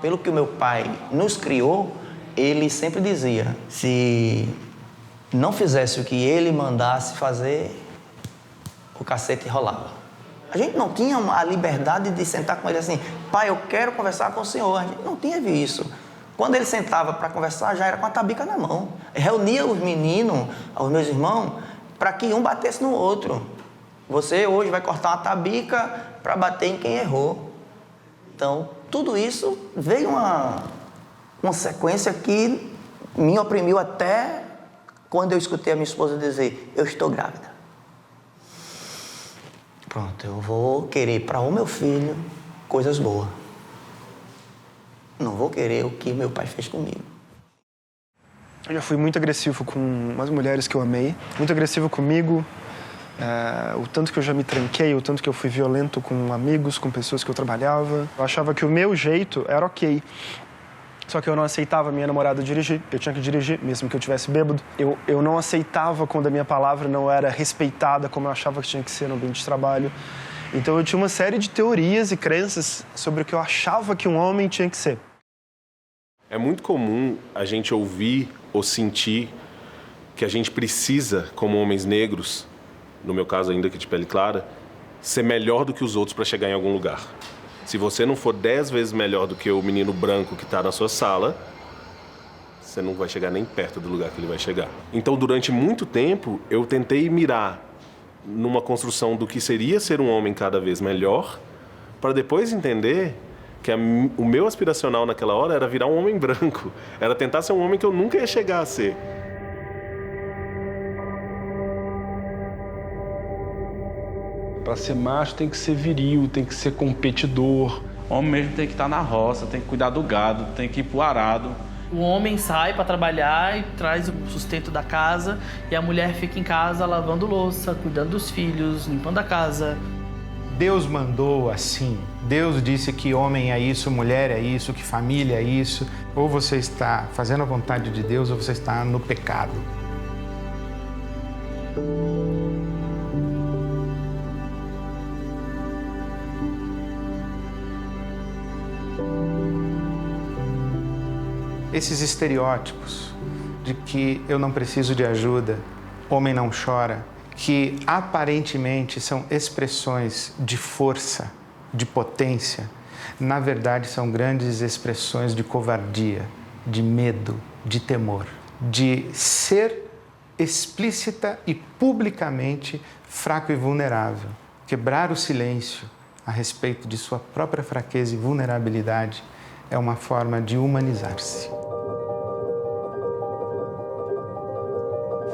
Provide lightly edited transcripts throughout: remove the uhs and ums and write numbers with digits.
Pelo que o meu pai nos criou, ele sempre dizia, se não fizesse o que ele mandasse fazer, o cacete rolava. A gente não tinha a liberdade de sentar com ele assim, pai, eu quero conversar com o senhor. A gente não teve isso. Quando ele sentava para conversar, já era com a tabica na mão. Reunia os meninos, os meus irmãos, para que um batesse no outro. Você hoje vai cortar uma tabica para bater em quem errou. Então, tudo isso veio uma sequência que me oprimiu até quando eu escutei a minha esposa dizer, eu estou grávida. Pronto, eu vou querer para o meu filho coisas boas. Não vou querer o que meu pai fez comigo. Eu já fui muito agressivo com umas mulheres que eu amei, muito agressivo comigo. O tanto que eu já me tranquei, o tanto que eu fui violento com amigos, com pessoas que eu trabalhava. Eu achava que o meu jeito era ok. Só que eu não aceitava a minha namorada dirigir. Eu tinha que dirigir, mesmo que eu estivesse bêbado. Eu não aceitava quando a minha palavra não era respeitada como eu achava que tinha que ser no ambiente de trabalho. Então eu tinha uma série de teorias e crenças sobre o que eu achava que um homem tinha que ser. É muito comum a gente ouvir ou sentir que a gente precisa, como homens negros, no meu caso ainda que de pele clara, ser melhor do que os outros para chegar em algum lugar. Se você não for 10 vezes melhor do que o menino branco que está na sua sala, você não vai chegar nem perto do lugar que ele vai chegar. Então, durante muito tempo, eu tentei mirar numa construção do que seria ser um homem cada vez melhor, para depois entender que o meu aspiracional naquela hora era virar um homem branco. Era tentar ser um homem que eu nunca ia chegar a ser. Para ser macho tem que ser viril, tem que ser competidor. O homem mesmo tem que estar na roça, tem que cuidar do gado, tem que ir pro arado. O homem sai para trabalhar e traz o sustento da casa e a mulher fica em casa lavando louça, cuidando dos filhos, limpando a casa. Deus mandou assim. Deus disse que homem é isso, mulher é isso, que família é isso. Ou você está fazendo a vontade de Deus ou você está no pecado. Esses estereótipos de que eu não preciso de ajuda, homem não chora, que aparentemente são expressões de força, de potência, na verdade são grandes expressões de covardia, de medo, de temor, de ser explícita e publicamente fraco e vulnerável. Quebrar o silêncio a respeito de sua própria fraqueza e vulnerabilidade é uma forma de humanizar-se.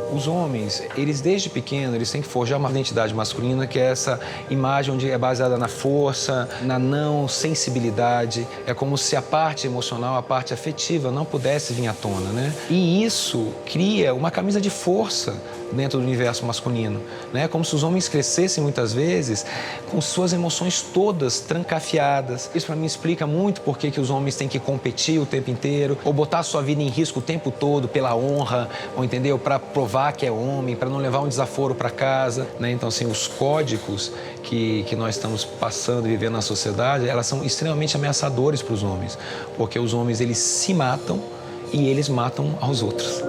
Os homens, eles desde pequeno, eles têm que forjar uma identidade masculina, que é essa imagem onde é baseada na força, na não sensibilidade. É como se a parte emocional, a parte afetiva não pudesse vir à tona, né? E isso cria uma camisa de força dentro do universo masculino, né? Como se os homens crescessem muitas vezes com suas emoções todas trancafiadas. Isso para mim explica muito por que os homens têm que competir o tempo inteiro ou botar a sua vida em risco o tempo todo pela honra, ou entendeu? Para provar que é homem, para não levar um desaforo para casa, né? Então, assim, os códigos que nós estamos passando e vivendo na sociedade, elas são extremamente ameaçadores para os homens, porque os homens, eles se matam e eles matam aos outros.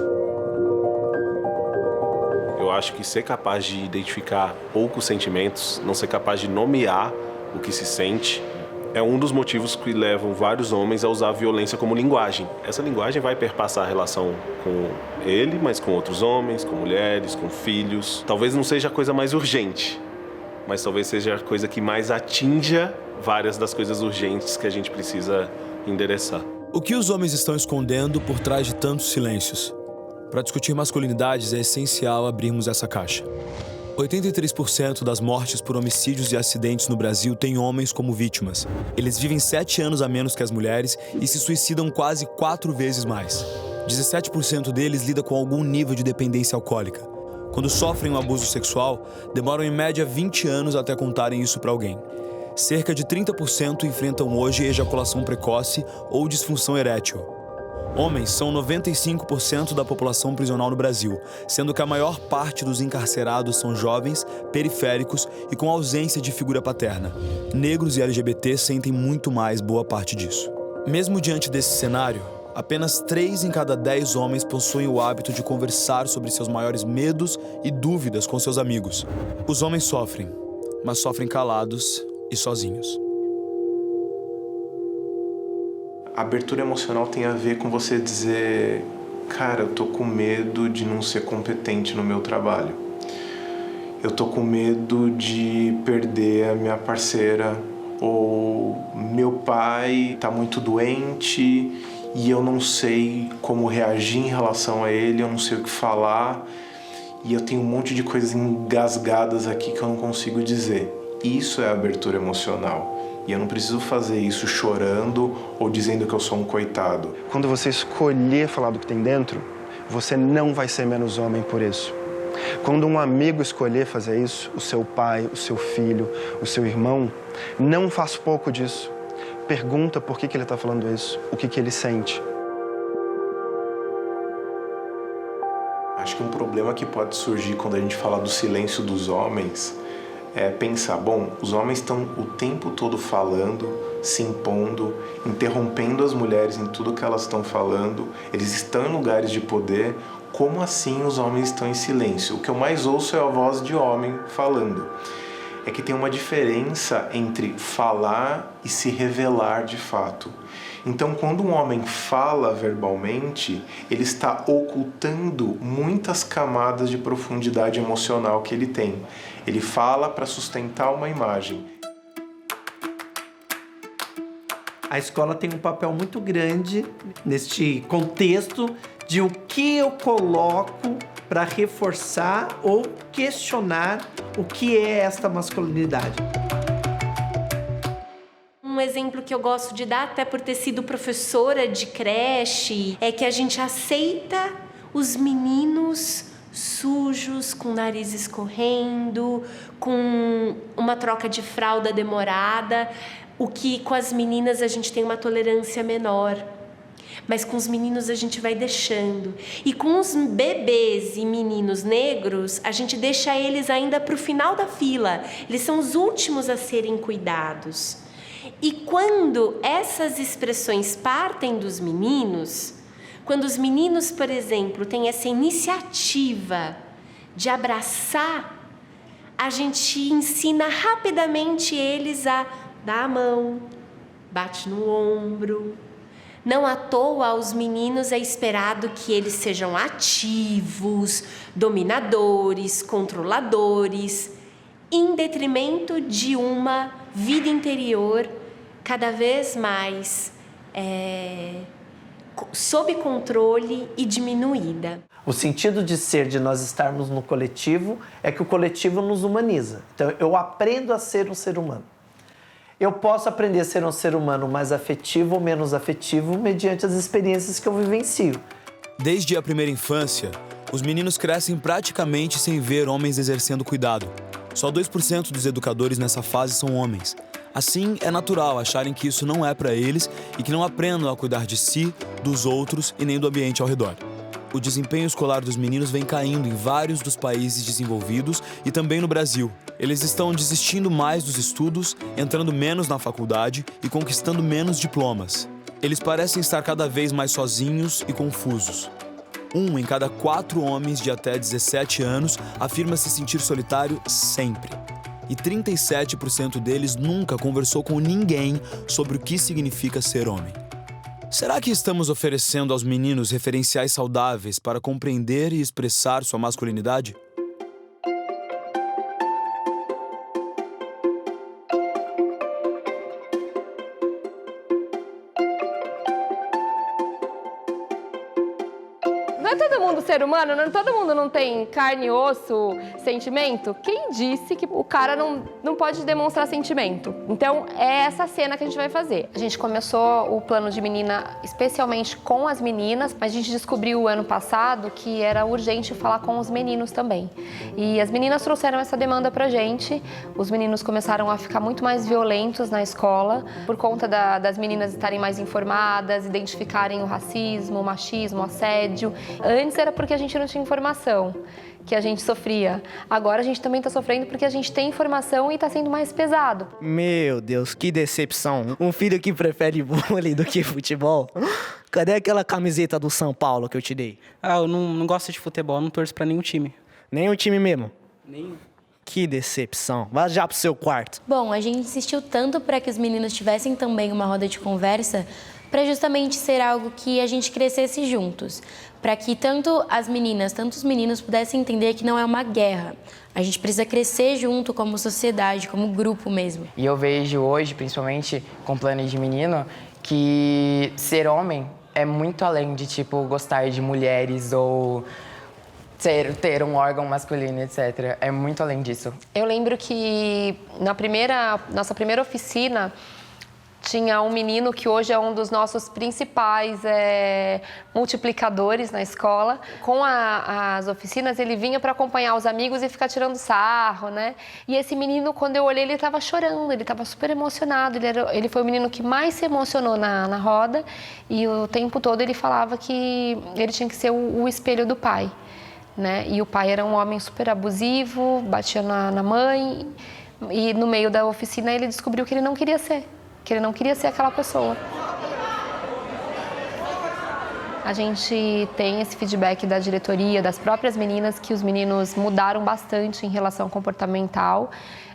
Eu acho que ser capaz de identificar poucos sentimentos, não ser capaz de nomear o que se sente, é um dos motivos que levam vários homens a usar a violência como linguagem. Essa linguagem vai perpassar a relação com ele, mas com outros homens, com mulheres, com filhos. Talvez não seja a coisa mais urgente, mas talvez seja a coisa que mais atinja várias das coisas urgentes que a gente precisa endereçar. O que os homens estão escondendo por trás de tantos silêncios? Para discutir masculinidades é essencial abrirmos essa caixa. 83% das mortes por homicídios e acidentes no Brasil têm homens como vítimas. Eles vivem 7 anos a menos que as mulheres e se suicidam quase 4 vezes mais. 17% deles lida com algum nível de dependência alcoólica. Quando sofrem um abuso sexual, demoram em média 20 anos até contarem isso para alguém. Cerca de 30% enfrentam hoje ejaculação precoce ou disfunção erétil. Homens são 95% da população prisional no Brasil, sendo que a maior parte dos encarcerados são jovens, periféricos e com ausência de figura paterna. Negros e LGBT sentem muito mais boa parte disso. Mesmo diante desse cenário, apenas 3 em cada 10 homens possuem o hábito de conversar sobre seus maiores medos e dúvidas com seus amigos. Os homens sofrem, mas sofrem calados e sozinhos. A abertura emocional tem a ver com você dizer: cara, eu tô com medo de não ser competente no meu trabalho. Eu tô com medo de perder a minha parceira. Ou meu pai tá muito doente e eu não sei como reagir em relação a ele, eu não sei o que falar. E eu tenho um monte de coisas engasgadas aqui que eu não consigo dizer. Isso é abertura emocional. E eu não preciso fazer isso chorando ou dizendo que eu sou um coitado. Quando você escolher falar do que tem dentro, você não vai ser menos homem por isso. Quando um amigo escolher fazer isso, o seu pai, o seu filho, o seu irmão, não faz pouco disso. Pergunta por que ele está falando isso, o que ele sente. Acho que um problema que pode surgir quando a gente fala do silêncio dos homens é pensar, bom, os homens estão o tempo todo falando, se impondo, interrompendo as mulheres em tudo que elas estão falando, eles estão em lugares de poder, como assim os homens estão em silêncio? O que eu mais ouço é a voz de homem falando. É que tem uma diferença entre falar e se revelar de fato. Então, quando um homem fala verbalmente, ele está ocultando muitas camadas de profundidade emocional que ele tem. Ele fala para sustentar uma imagem. A escola tem um papel muito grande neste contexto de o que eu coloco para reforçar ou questionar o que é esta masculinidade. Um exemplo que eu gosto de dar, até por ter sido professora de creche, é que a gente aceita os meninos sujos, com o nariz escorrendo, com uma troca de fralda demorada, o que com as meninas a gente tem uma tolerância menor. Mas com os meninos a gente vai deixando. E com os bebês e meninos negros, a gente deixa eles ainda para o final da fila. Eles são os últimos a serem cuidados. E quando essas expressões partem dos meninos, quando os meninos, por exemplo, têm essa iniciativa de abraçar, a gente ensina rapidamente eles a dar a mão, bate no ombro. Não à toa aos meninos é esperado que eles sejam ativos, dominadores, controladores, em detrimento de uma vida interior cada vez mais sob controle e diminuída. O sentido de ser, de nós estarmos no coletivo, é que o coletivo nos humaniza. Então, eu aprendo a ser um ser humano. Eu posso aprender a ser um ser humano mais afetivo ou menos afetivo mediante as experiências que eu vivencio. Desde a primeira infância, os meninos crescem praticamente sem ver homens exercendo cuidado. Só 2% dos educadores nessa fase são homens. Assim, é natural acharem que isso não é para eles e que não aprendam a cuidar de si, dos outros e nem do ambiente ao redor. O desempenho escolar dos meninos vem caindo em vários dos países desenvolvidos e também no Brasil. Eles estão desistindo mais dos estudos, entrando menos na faculdade e conquistando menos diplomas. Eles parecem estar cada vez mais sozinhos e confusos. 1 em cada 4 homens de até 17 anos afirma se sentir solitário sempre. E 37% deles nunca conversou com ninguém sobre o que significa ser homem. Será que estamos oferecendo aos meninos referenciais saudáveis para compreender e expressar sua masculinidade? Não é todo mundo ser humano? Todo mundo não tem carne, osso, sentimento? Quem disse que o cara não pode demonstrar sentimento? Então, é essa cena que a gente vai fazer. A gente começou o plano de menina especialmente com as meninas, mas a gente descobriu ano passado que era urgente falar com os meninos também. E as meninas trouxeram essa demanda pra gente. Os meninos começaram a ficar muito mais violentos na escola, por conta das meninas estarem mais informadas, identificarem o racismo, o machismo, o assédio. Antes era porque a gente não tinha informação, que a gente sofria. Agora a gente também está sofrendo porque a gente tem informação e está sendo mais pesado. Meu Deus, que decepção. Um filho que prefere vôlei do que futebol. Cadê aquela camiseta do São Paulo que eu te dei? Eu não gosto de futebol, não torço pra nenhum time. Nenhum time mesmo? Nenhum. Que decepção. Vá já pro seu quarto. Bom, a gente insistiu tanto para que os meninos tivessem também uma roda de conversa para justamente ser algo que a gente crescesse juntos. Para que tanto as meninas, tanto os meninos pudessem entender que não é uma guerra. A gente precisa crescer junto como sociedade, como grupo mesmo. E eu vejo hoje, principalmente com Planos de Menino, que ser homem é muito além de, tipo, gostar de mulheres ou ter um órgão masculino, etc. É muito além disso. Eu lembro que nossa primeira oficina tinha um menino que hoje é um dos nossos principais multiplicadores na escola. Com as oficinas, ele vinha para acompanhar os amigos e ficar tirando sarro, né? E esse menino, quando eu olhei, ele estava chorando, ele estava super emocionado. Ele foi o menino que mais se emocionou na roda e o tempo todo ele falava que ele tinha que ser o espelho do pai, né? E o pai era um homem super abusivo, batia na mãe e no meio da oficina ele descobriu que ele não queria ser. Que ele não queria ser aquela pessoa. A gente tem esse feedback da diretoria, das próprias meninas, que os meninos mudaram bastante em relação comportamental.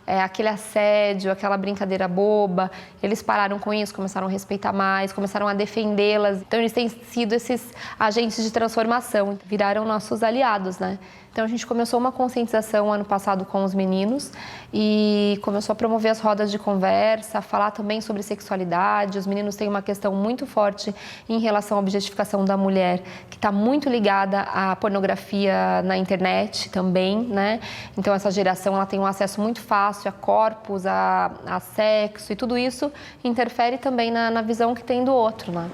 Aquele assédio, aquela brincadeira boba, eles pararam com isso, começaram a respeitar mais, começaram a defendê-las. Então, eles têm sido esses agentes de transformação, viraram nossos aliados, né? Então, a gente começou uma conscientização ano passado com os meninos e começou a promover as rodas de conversa, falar também sobre sexualidade. Os meninos têm uma questão muito forte em relação à objetificação da mulher, que está muito ligada à pornografia na internet também, né? Então, essa geração ela tem um acesso muito fácil a corpos, a sexo e tudo isso interfere também na visão que tem do outro, né?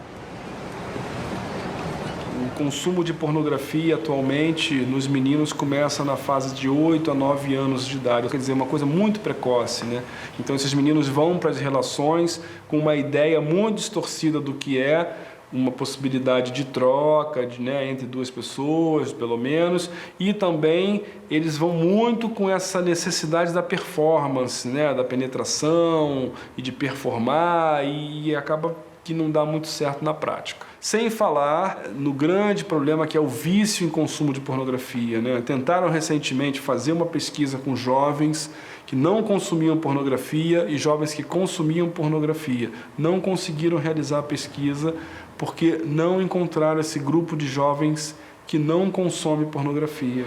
O consumo de pornografia atualmente nos meninos começa na fase de 8 a 9 anos de idade, quer dizer, uma coisa muito precoce, né? Então esses meninos vão para as relações com uma ideia muito distorcida do que é uma possibilidade de troca, né, entre duas pessoas, pelo menos, e também eles vão muito com essa necessidade da performance, né, da penetração e de performar, e acaba que não dá muito certo na prática. Sem falar no grande problema que é o vício em consumo de pornografia, né? Tentaram recentemente fazer uma pesquisa com jovens que não consumiam pornografia e jovens que consumiam pornografia. Não conseguiram realizar a pesquisa porque não encontraram esse grupo de jovens que não consome pornografia.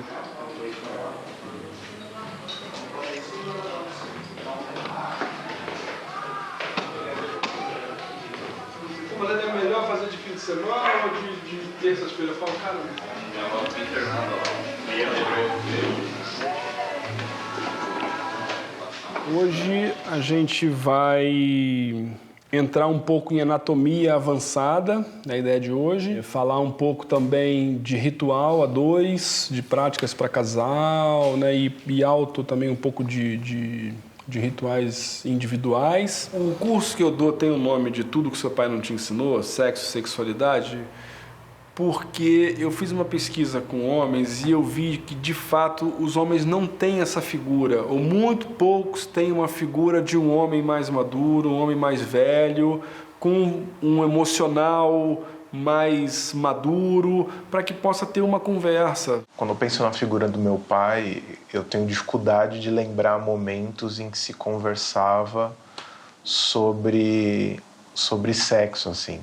Mas é melhor fazer de fim de semana ou de terça-feira? Eu falo, cara, hoje a gente vai entrar um pouco em anatomia avançada, a ideia de hoje. Falar um pouco também de ritual a dois, de práticas para casal, né? E alto também um pouco de rituais individuais. O curso que eu dou tem o nome de Tudo que Seu Pai Não Te Ensinou, Sexo e Sexualidade, porque eu fiz uma pesquisa com homens e eu vi que, de fato, os homens não têm essa figura, ou muito poucos têm uma figura de um homem mais maduro, um homem mais velho, com um emocional mais maduro, para que possa ter uma conversa. Quando eu penso na figura do meu pai, eu tenho dificuldade de lembrar momentos em que se conversava sobre sexo, assim.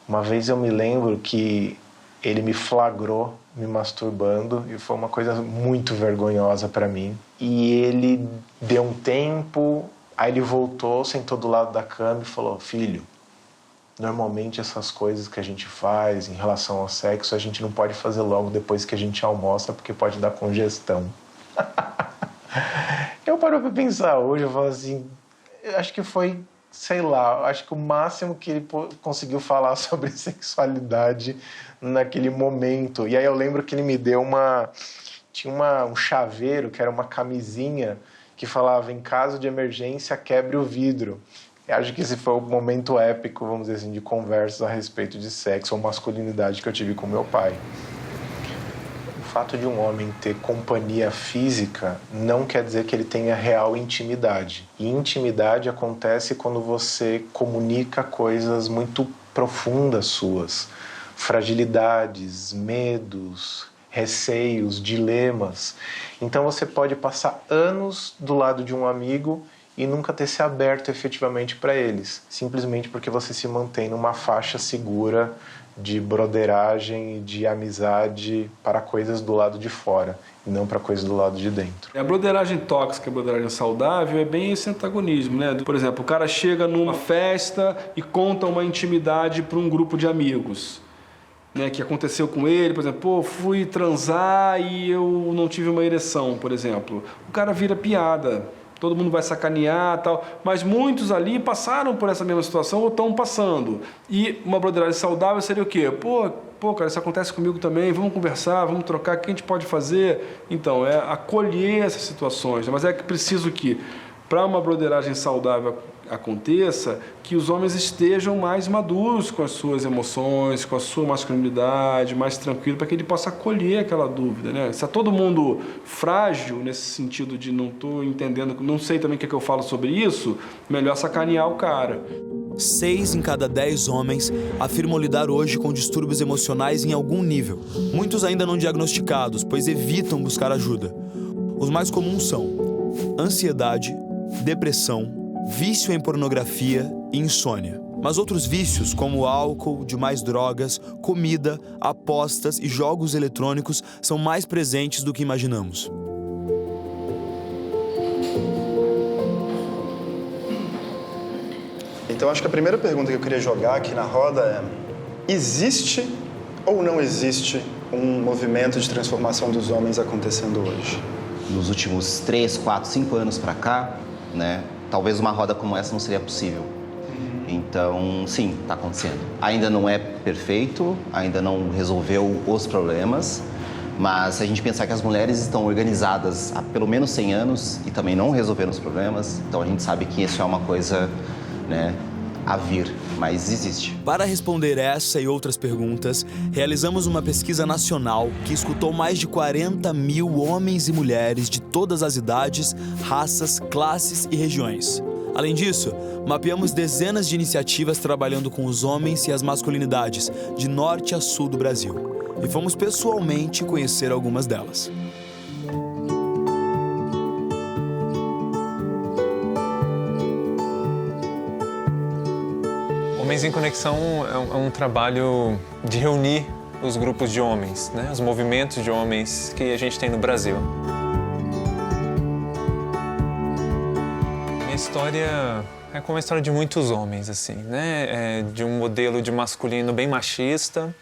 Uma vez eu me lembro que ele me flagrou me masturbando e foi uma coisa muito vergonhosa para mim. E ele deu um tempo, aí ele voltou, sentou do lado da cama e falou: filho, normalmente essas coisas que a gente faz em relação ao sexo, a gente não pode fazer logo depois que a gente almoça, porque pode dar congestão. Eu paro pra pensar hoje, eu falo assim, eu acho que foi, sei lá, acho que o máximo que ele conseguiu falar sobre sexualidade naquele momento. E aí eu lembro que ele me deu tinha um chaveiro, que era uma camisinha, que falava: em caso de emergência, quebre o vidro. Eu acho que esse foi o momento épico, vamos dizer assim, de conversas a respeito de sexo ou masculinidade que eu tive com meu pai. fato de um homem ter companhia física não quer dizer que ele tenha real intimidade. E intimidade acontece quando você comunica coisas muito profundas suas, fragilidades, medos, receios, dilemas. Então você pode passar anos do lado de um amigo e nunca ter se aberto efetivamente para eles, simplesmente porque você se mantém numa faixa segura de broderagem e de amizade para coisas do lado de fora e não para coisas do lado de dentro. A broderagem tóxica, a broderagem saudável é bem esse antagonismo, né? Por exemplo, o cara chega numa festa e conta uma intimidade para um grupo de amigos, né, que aconteceu com ele, por exemplo, pô, fui transar e eu não tive uma ereção, por exemplo. O cara vira piada, todo mundo vai sacanear e tal, mas muitos ali passaram por essa mesma situação ou estão passando. E uma broderagem saudável seria o quê? Pô, cara, isso acontece comigo também, vamos conversar, vamos trocar, o que a gente pode fazer? Então, é acolher essas situações, né? Mas é que preciso que, para uma broderagem saudável aconteça, que os homens estejam mais maduros com as suas emoções, com a sua masculinidade, mais tranquilo, para que ele possa acolher aquela dúvida, né? Se é todo mundo frágil nesse sentido de não estou entendendo, não sei também o que eu falo sobre isso, melhor sacanear o cara. 6 em cada 10 homens afirmam lidar hoje com distúrbios emocionais em algum nível. Muitos ainda não diagnosticados, pois evitam buscar ajuda. Os mais comuns são ansiedade, depressão, vício em pornografia e insônia. Mas outros vícios, como álcool, demais drogas, comida, apostas e jogos eletrônicos, são mais presentes do que imaginamos. Então, acho que a primeira pergunta que eu queria jogar aqui na roda é: existe ou não existe um movimento de transformação dos homens acontecendo hoje? Nos últimos 3, 4, 5 anos para cá, né? Talvez uma roda como essa não seria possível. Então, sim, está acontecendo. Ainda não é perfeito, ainda não resolveu os problemas, mas se a gente pensar que as mulheres estão organizadas há pelo menos 100 anos e também não resolveram os problemas, então a gente sabe que isso é uma coisa, né, a vir, mas existe. Para responder essa e outras perguntas, realizamos uma pesquisa nacional que escutou mais de 40 mil homens e mulheres de todas as idades, raças, classes e regiões. Além disso, mapeamos dezenas de iniciativas trabalhando com os homens e as masculinidades, de norte a sul do Brasil. E fomos pessoalmente conhecer algumas delas. Homens em Conexão é um trabalho de reunir os grupos de homens, né? Os movimentos de homens que a gente tem no Brasil. Minha história é como a história de muitos homens, assim, né? De um modelo de masculino bem machista,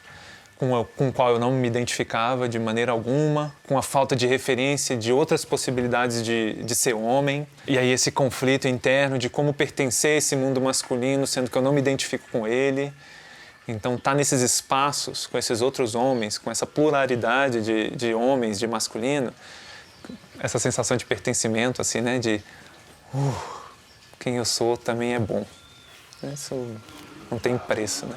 com o qual eu não me identificava de maneira alguma, com a falta de referência de outras possibilidades de ser homem. E aí esse conflito interno de como pertencer a esse mundo masculino, sendo que eu não me identifico com ele. Então, tá nesses espaços com esses outros homens, com essa pluralidade de homens, de masculino, essa sensação de pertencimento, assim, né? De quem eu sou também é bom. Isso não tem preço, né?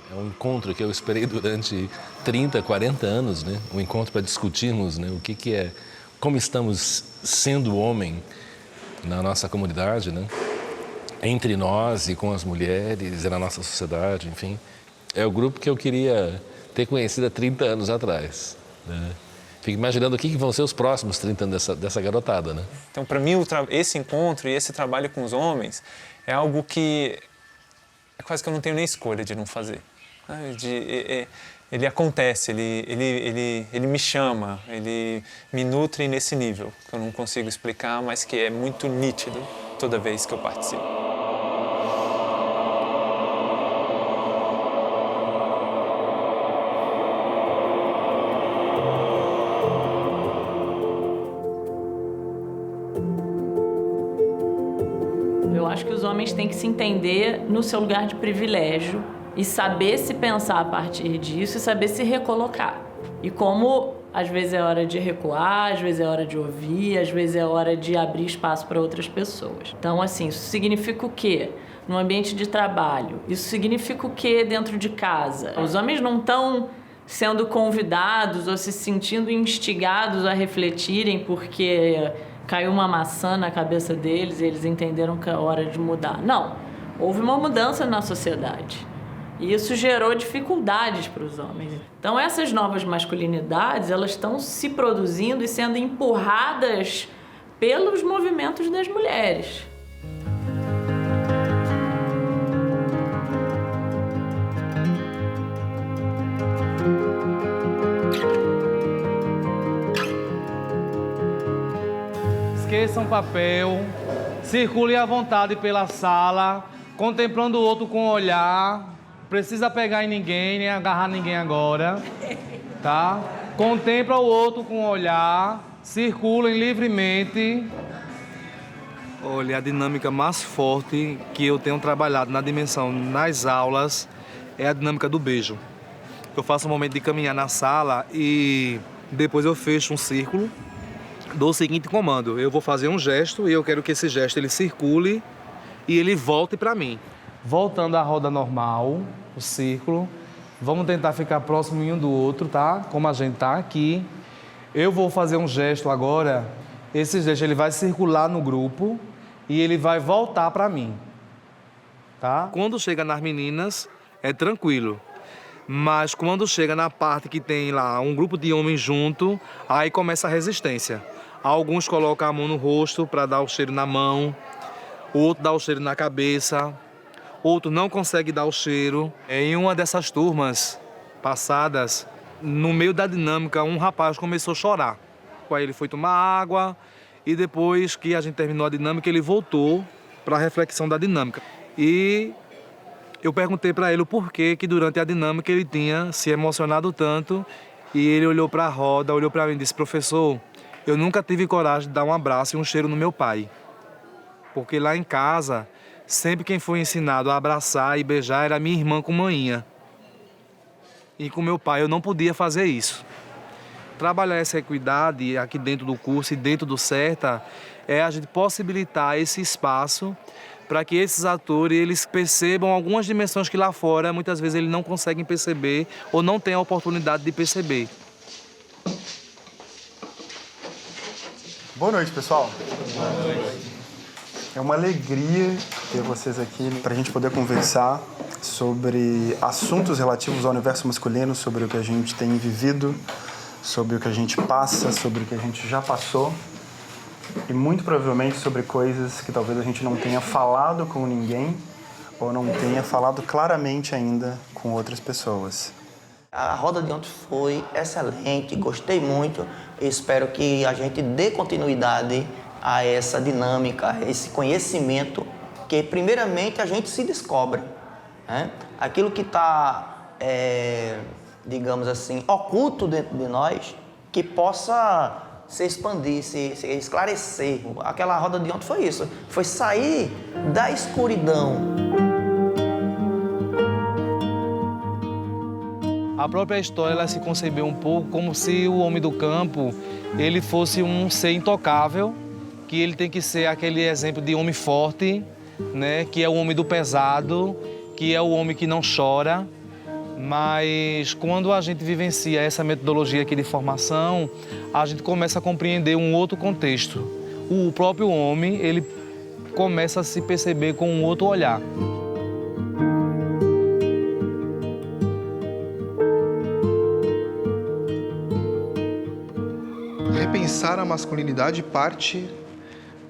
É um encontro que eu esperei durante 30, 40 anos, né? Um encontro para discutirmos, né? O que é, como estamos sendo homem na nossa comunidade, né? Entre nós e com as mulheres e na nossa sociedade, enfim. É o grupo que eu queria ter conhecido há 30 anos atrás, né? Fico imaginando o que vão ser os próximos 30 anos dessa garotada, né? Então, para mim, esse encontro e esse trabalho com os homens é algo que é quase que eu não tenho nem escolha de não fazer. Ele acontece, ele me chama, ele me nutre nesse nível, que eu não consigo explicar, mas que é muito nítido toda vez que eu participo. Eu acho que os homens têm que se entender no seu lugar de privilégio e saber se pensar a partir disso e saber se recolocar. E como às vezes é hora de recuar, às vezes é hora de ouvir, às vezes é hora de abrir espaço para outras pessoas. Então, assim, isso significa o quê? No ambiente de trabalho. Isso significa o quê dentro de casa? Os homens não estão sendo convidados ou se sentindo instigados a refletirem porque caiu uma maçã na cabeça deles e eles entenderam que é hora de mudar. Não, houve uma mudança na sociedade. E isso gerou dificuldades para os homens. Então, essas novas masculinidades, elas estão se produzindo e sendo empurradas pelos movimentos das mulheres. Esqueçam papel, circulem à vontade pela sala, contemplando o outro com o olhar. Precisa pegar em ninguém, nem agarrar ninguém agora, tá? Contempla o outro com o olhar, circulem livremente. Olha, a dinâmica mais forte que eu tenho trabalhado na dimensão nas aulas é a dinâmica do beijo. Eu faço um momento de caminhar na sala e depois eu fecho um círculo, dou o seguinte comando: eu vou fazer um gesto e eu quero que esse gesto ele circule e ele volte para mim. Voltando à roda normal, o círculo, vamos tentar ficar próximo um do outro, tá? Como a gente tá aqui. Eu vou fazer um gesto agora, esse gesto ele vai circular no grupo e ele vai voltar para mim, tá? Quando chega nas meninas, é tranquilo. Mas quando chega na parte que tem lá um grupo de homens junto, aí começa a resistência. Alguns colocam a mão no rosto para dar o cheiro na mão, outro dá o cheiro na cabeça, outro não consegue dar o cheiro. Em uma dessas turmas passadas, no meio da dinâmica, um rapaz começou a chorar. Aí ele foi tomar água e depois que a gente terminou a dinâmica, ele voltou para a reflexão da dinâmica. E eu perguntei para ele o porquê que durante a dinâmica ele tinha se emocionado tanto e ele olhou para a roda, olhou para mim e disse: professor, eu nunca tive coragem de dar um abraço e um cheiro no meu pai. Porque lá em casa, sempre quem foi ensinado a abraçar e beijar era minha irmã com manhinha. E com meu pai eu não podia fazer isso. Trabalhar essa equidade aqui dentro do curso e dentro do CERTA é a gente possibilitar esse espaço para que esses atores eles percebam algumas dimensões que lá fora muitas vezes eles não conseguem perceber ou não têm a oportunidade de perceber. Boa noite, pessoal. Boa noite. É uma alegria ter vocês aqui para a gente poder conversar sobre assuntos relativos ao universo masculino, sobre o que a gente tem vivido, sobre o que a gente passa, sobre o que a gente já passou e muito provavelmente sobre coisas que talvez a gente não tenha falado com ninguém ou não tenha falado claramente ainda com outras pessoas. A roda de ontem foi excelente, gostei muito e espero que a gente dê continuidade a essa dinâmica, a esse conhecimento que primeiramente a gente se descobre, né? Aquilo que está, digamos assim, oculto dentro de nós, que possa se expandir, se esclarecer. Aquela roda de ontem foi isso, foi sair da escuridão. A própria história ela se concebeu um pouco como se o homem do campo ele fosse um ser intocável, que ele tem que ser aquele exemplo de homem forte, né? Que é o homem do pesado, que é o homem que não chora. Mas quando a gente vivencia essa metodologia aqui de formação, a gente começa a compreender um outro contexto. O próprio homem, ele começa a se perceber com um outro olhar. Repensar a masculinidade parte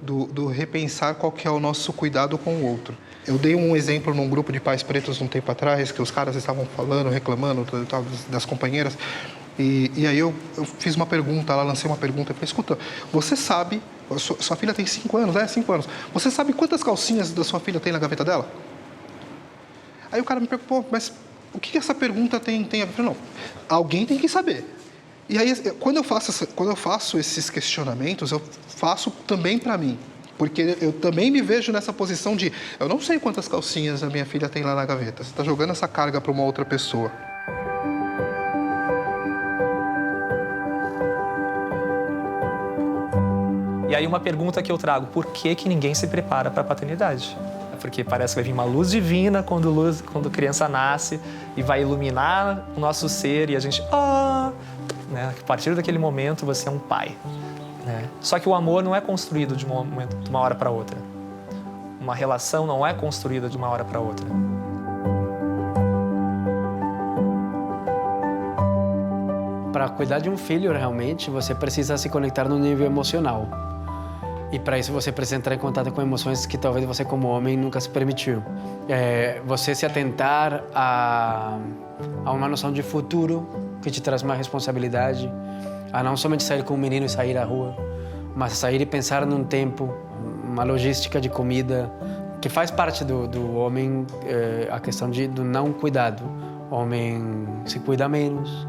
do repensar qual que é o nosso cuidado com o outro. Eu dei um exemplo num grupo de pais pretos um tempo atrás, que os caras estavam falando, reclamando das companheiras, e aí eu fiz uma pergunta, lancei uma pergunta, eu falei, escuta, você sabe, sua filha tem 5 anos, 5 anos, você sabe quantas calcinhas da sua filha tem na gaveta dela? Aí o cara me perguntou, mas o que essa pergunta tem a ver? Eu falei, não, alguém tem que saber. E aí, quando eu faço esses questionamentos, eu faço também para mim. Porque eu também me vejo nessa posição de... Eu não sei quantas calcinhas a minha filha tem lá na gaveta. Você está jogando essa carga para uma outra pessoa. E aí uma pergunta que eu trago. Por que ninguém se prepara para a paternidade? porque parece que vai vir uma luz divina quando criança nasce e vai iluminar o nosso ser e a gente, né? A partir daquele momento você é um pai. Né? Só que o amor não é construído de uma hora para outra. Uma relação não é construída de uma hora para outra. Para cuidar de um filho, realmente, você precisa se conectar no nível emocional. E para isso você precisa entrar em contato com emoções que talvez você, como homem, nunca se permitiu. Você se atentar a uma noção de futuro que te traz mais responsabilidade, a não somente sair com o menino e sair à rua, mas sair e pensar num tempo, uma logística de comida, que faz parte do homem, a questão do não cuidado. O homem se cuida menos.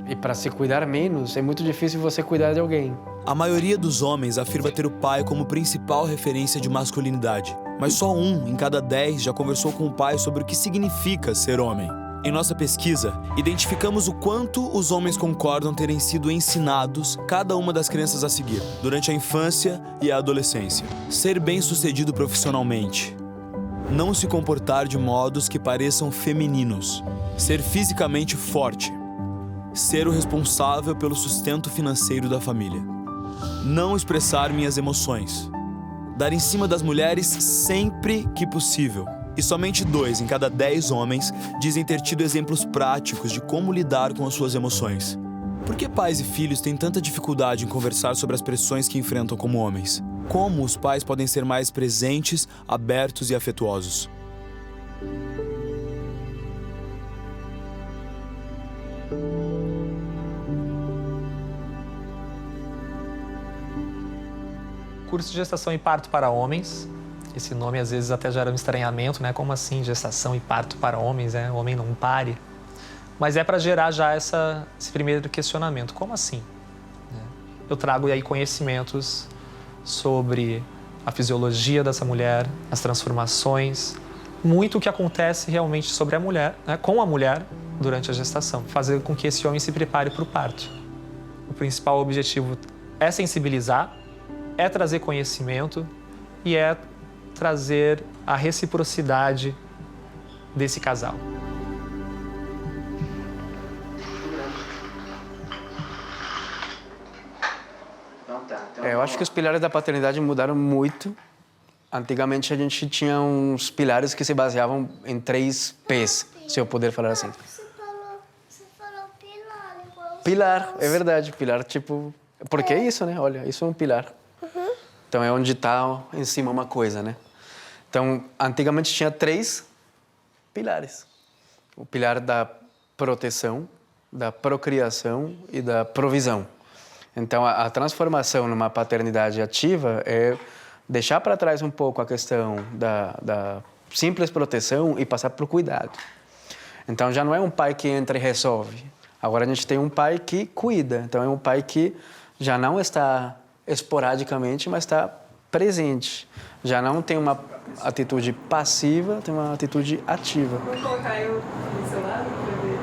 E para se cuidar menos, é muito difícil você cuidar de alguém. A maioria dos homens afirma ter o pai como principal referência de masculinidade. Mas só 1 em cada 10 já conversou com o pai sobre o que significa ser homem. Em nossa pesquisa, identificamos o quanto os homens concordam terem sido ensinados cada uma das crenças a seguir, durante a infância e a adolescência. Ser bem-sucedido profissionalmente. Não se comportar de modos que pareçam femininos. Ser fisicamente forte. Ser o responsável pelo sustento financeiro da família. Não expressar minhas emoções. Dar em cima das mulheres sempre que possível. E somente 2 em cada 10 homens dizem ter tido exemplos práticos de como lidar com as suas emoções. Por que pais e filhos têm tanta dificuldade em conversar sobre as pressões que enfrentam como homens? Como os pais podem ser mais presentes, abertos e afetuosos? Curso de gestação e parto para homens. Esse nome às vezes até gera um estranhamento, né? Como assim gestação e parto para homens, né? O homem não pare. Mas é para gerar já esse primeiro questionamento. Como assim? Eu trago aí conhecimentos sobre a fisiologia dessa mulher, as transformações, muito o que acontece realmente sobre a mulher, né? Com a mulher durante a gestação. Fazer com que esse homem se prepare para o parto. O principal objetivo é sensibilizar, é trazer conhecimento e é trazer a reciprocidade desse casal. Eu acho que os pilares da paternidade mudaram muito. Antigamente a gente tinha uns pilares que se baseavam em 3 P's, se eu puder falar assim. Você falou pilar, igual... Pilar, é verdade. Pilar, tipo... Porque é isso, né? Olha, isso é um pilar. Então, é onde está em cima uma coisa, né? Então, antigamente tinha 3 pilares. O pilar da proteção, da procriação e da provisão. Então, a transformação numa paternidade ativa é deixar para trás um pouco a questão da simples proteção e passar para o cuidado. Então, já não é um pai que entra e resolve. Agora, a gente tem um pai que cuida. Então, é um pai que já não está esporadicamente, mas está presente. Já não tem uma atitude passiva, tem uma atitude ativa. Vou colocar eu no seu lado para ver.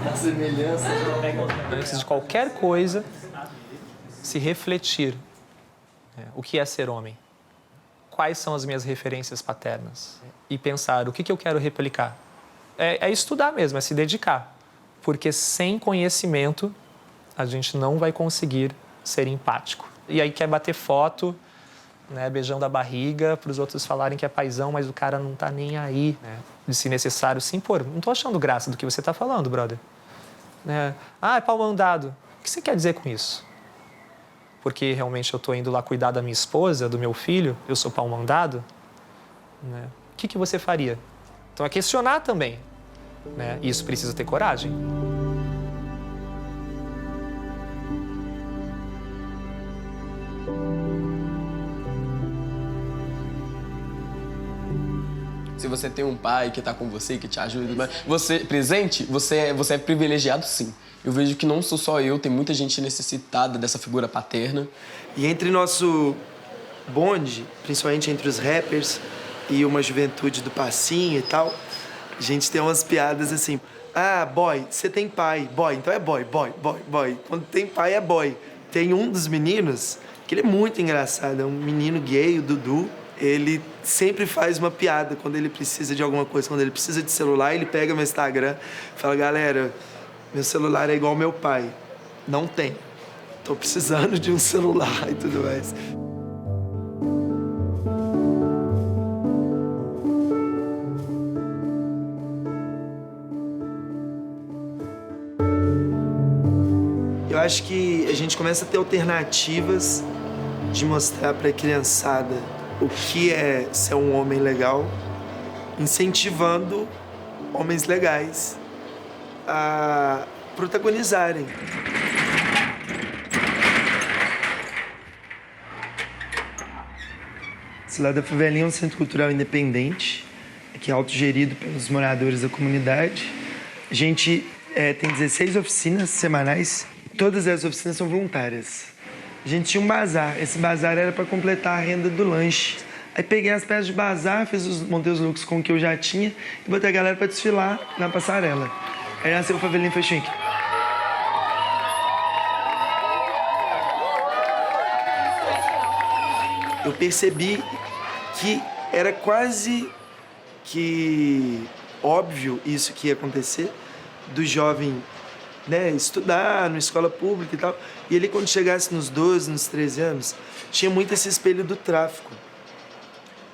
Não, a semelhança. Antes de qualquer coisa, se refletir. O que é ser homem? Quais são as minhas referências paternas? E pensar o que eu quero replicar. É estudar mesmo, é se dedicar. Porque sem conhecimento, a gente não vai conseguir ser empático. E aí quer bater foto, né, beijando a barriga, para os outros falarem que é paizão, mas o cara não tá nem aí, né? De se necessário se impor. Não tô achando graça do que você tá falando, brother. Né? É pau mandado. O que você quer dizer com isso? Porque realmente eu tô indo lá cuidar da minha esposa, do meu filho, eu sou pau mandado? Né? O que você faria? Então é questionar também. Né? E isso precisa ter coragem. Se você tem um pai que está com você, que te ajuda, você presente, você é privilegiado, sim. Eu vejo que não sou só eu, tem muita gente necessitada dessa figura paterna. E entre nosso bonde, principalmente entre os rappers e uma juventude do passinho e tal, a gente tem umas piadas assim: ah, boy, você tem pai, boy, então é boy. Quando tem pai é boy. Tem um dos meninos que ele é muito engraçado, é um menino gay, o Dudu. ele sempre faz uma piada quando ele precisa de alguma coisa. Quando ele precisa de celular, ele pega meu Instagram e fala, galera, meu celular é igual ao meu pai. Não tem. Tô precisando de um celular e tudo mais. Eu acho que a gente começa a ter alternativas de mostrar para a criançada o que é ser um homem legal, incentivando homens legais a protagonizarem. Esse lado da favelinha é um centro cultural independente, que é autogerido pelos moradores da comunidade. A gente tem 16 oficinas semanais, todas as oficinas são voluntárias. A gente tinha um bazar, esse bazar era para completar a renda do lanche. Aí peguei as peças de bazar, montei os looks com o que eu já tinha e botei a galera para desfilar na passarela. Aí nasceu o Favelinha Fashion Week. Eu percebi que era quase que óbvio isso que ia acontecer, do jovem, né, estudar numa escola pública e tal. E ele, quando chegasse nos 12, nos 13 anos, tinha muito esse espelho do tráfico.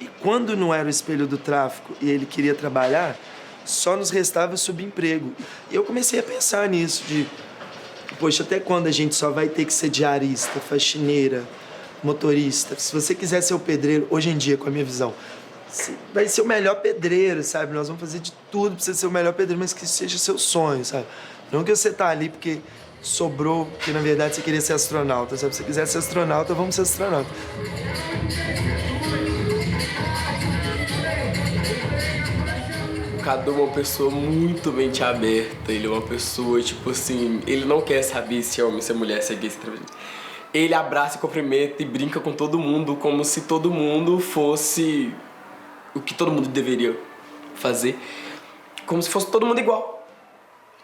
E quando não era o espelho do tráfico e ele queria trabalhar, só nos restava subemprego. E eu comecei a pensar nisso, de, poxa, até quando a gente só vai ter que ser diarista, faxineira, motorista? Se você quiser ser o pedreiro, hoje em dia, com a minha visão, você vai ser o melhor pedreiro, sabe? Nós vamos fazer de tudo pra você ser o melhor pedreiro, mas que seja seu sonho, sabe? Não que você tá ali porque sobrou, porque na verdade você queria ser astronauta, sabe? Se você quiser ser astronauta, vamos ser astronauta. O Cadu é uma pessoa muito mente aberta, ele é uma pessoa, tipo assim, ele não quer saber se é homem, se é mulher, se é gay, se é travesti. Ele abraça e cumprimenta e brinca com todo mundo como se todo mundo fosse o que todo mundo deveria fazer, como se fosse todo mundo igual.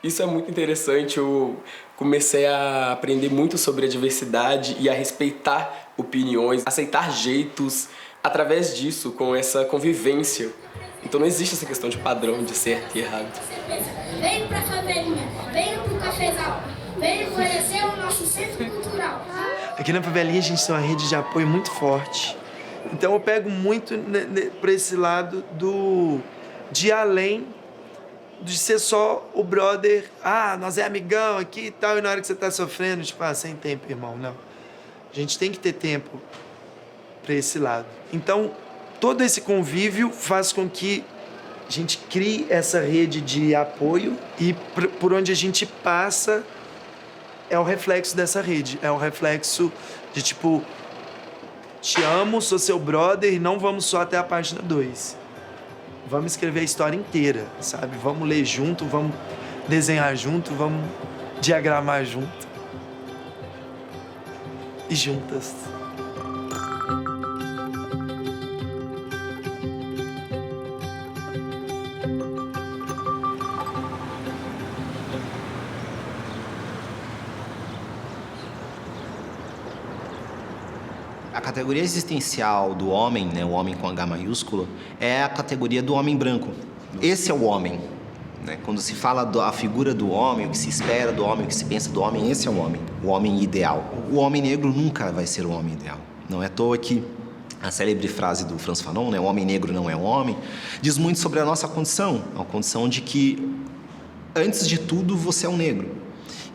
Isso é muito interessante, eu comecei a aprender muito sobre a diversidade e a respeitar opiniões, aceitar jeitos através disso, com essa convivência. Então não existe essa questão de padrão, de certo e errado. Venha pra favelinha, venha pro cafezal, venha conhecer o nosso centro cultural. Aqui na favelinha a gente tem uma rede de apoio muito forte. Então eu pego muito para esse lado de além de ser só o brother, nós é amigão aqui e tal, e na hora que você tá sofrendo, tipo, sem tempo, irmão, não. A gente tem que ter tempo para esse lado. Então, todo esse convívio faz com que a gente crie essa rede de apoio e por onde a gente passa é o reflexo dessa rede, é o reflexo de tipo, te amo, sou seu brother e não vamos só até a página 2. Vamos escrever a história inteira, sabe? Vamos ler junto, vamos desenhar junto, vamos diagramar junto. E juntas. A categoria existencial do homem, né, o homem com H maiúsculo, é a categoria do homem branco. Esse é o homem. Né? Quando se fala da figura do homem, o que se espera do homem, o que se pensa do homem, esse é o homem ideal. O homem negro nunca vai ser o homem ideal. Não é à toa que a célebre frase do Frantz Fanon, né, o homem negro não é um homem, diz muito sobre a nossa condição, a condição de que, antes de tudo, você é um negro.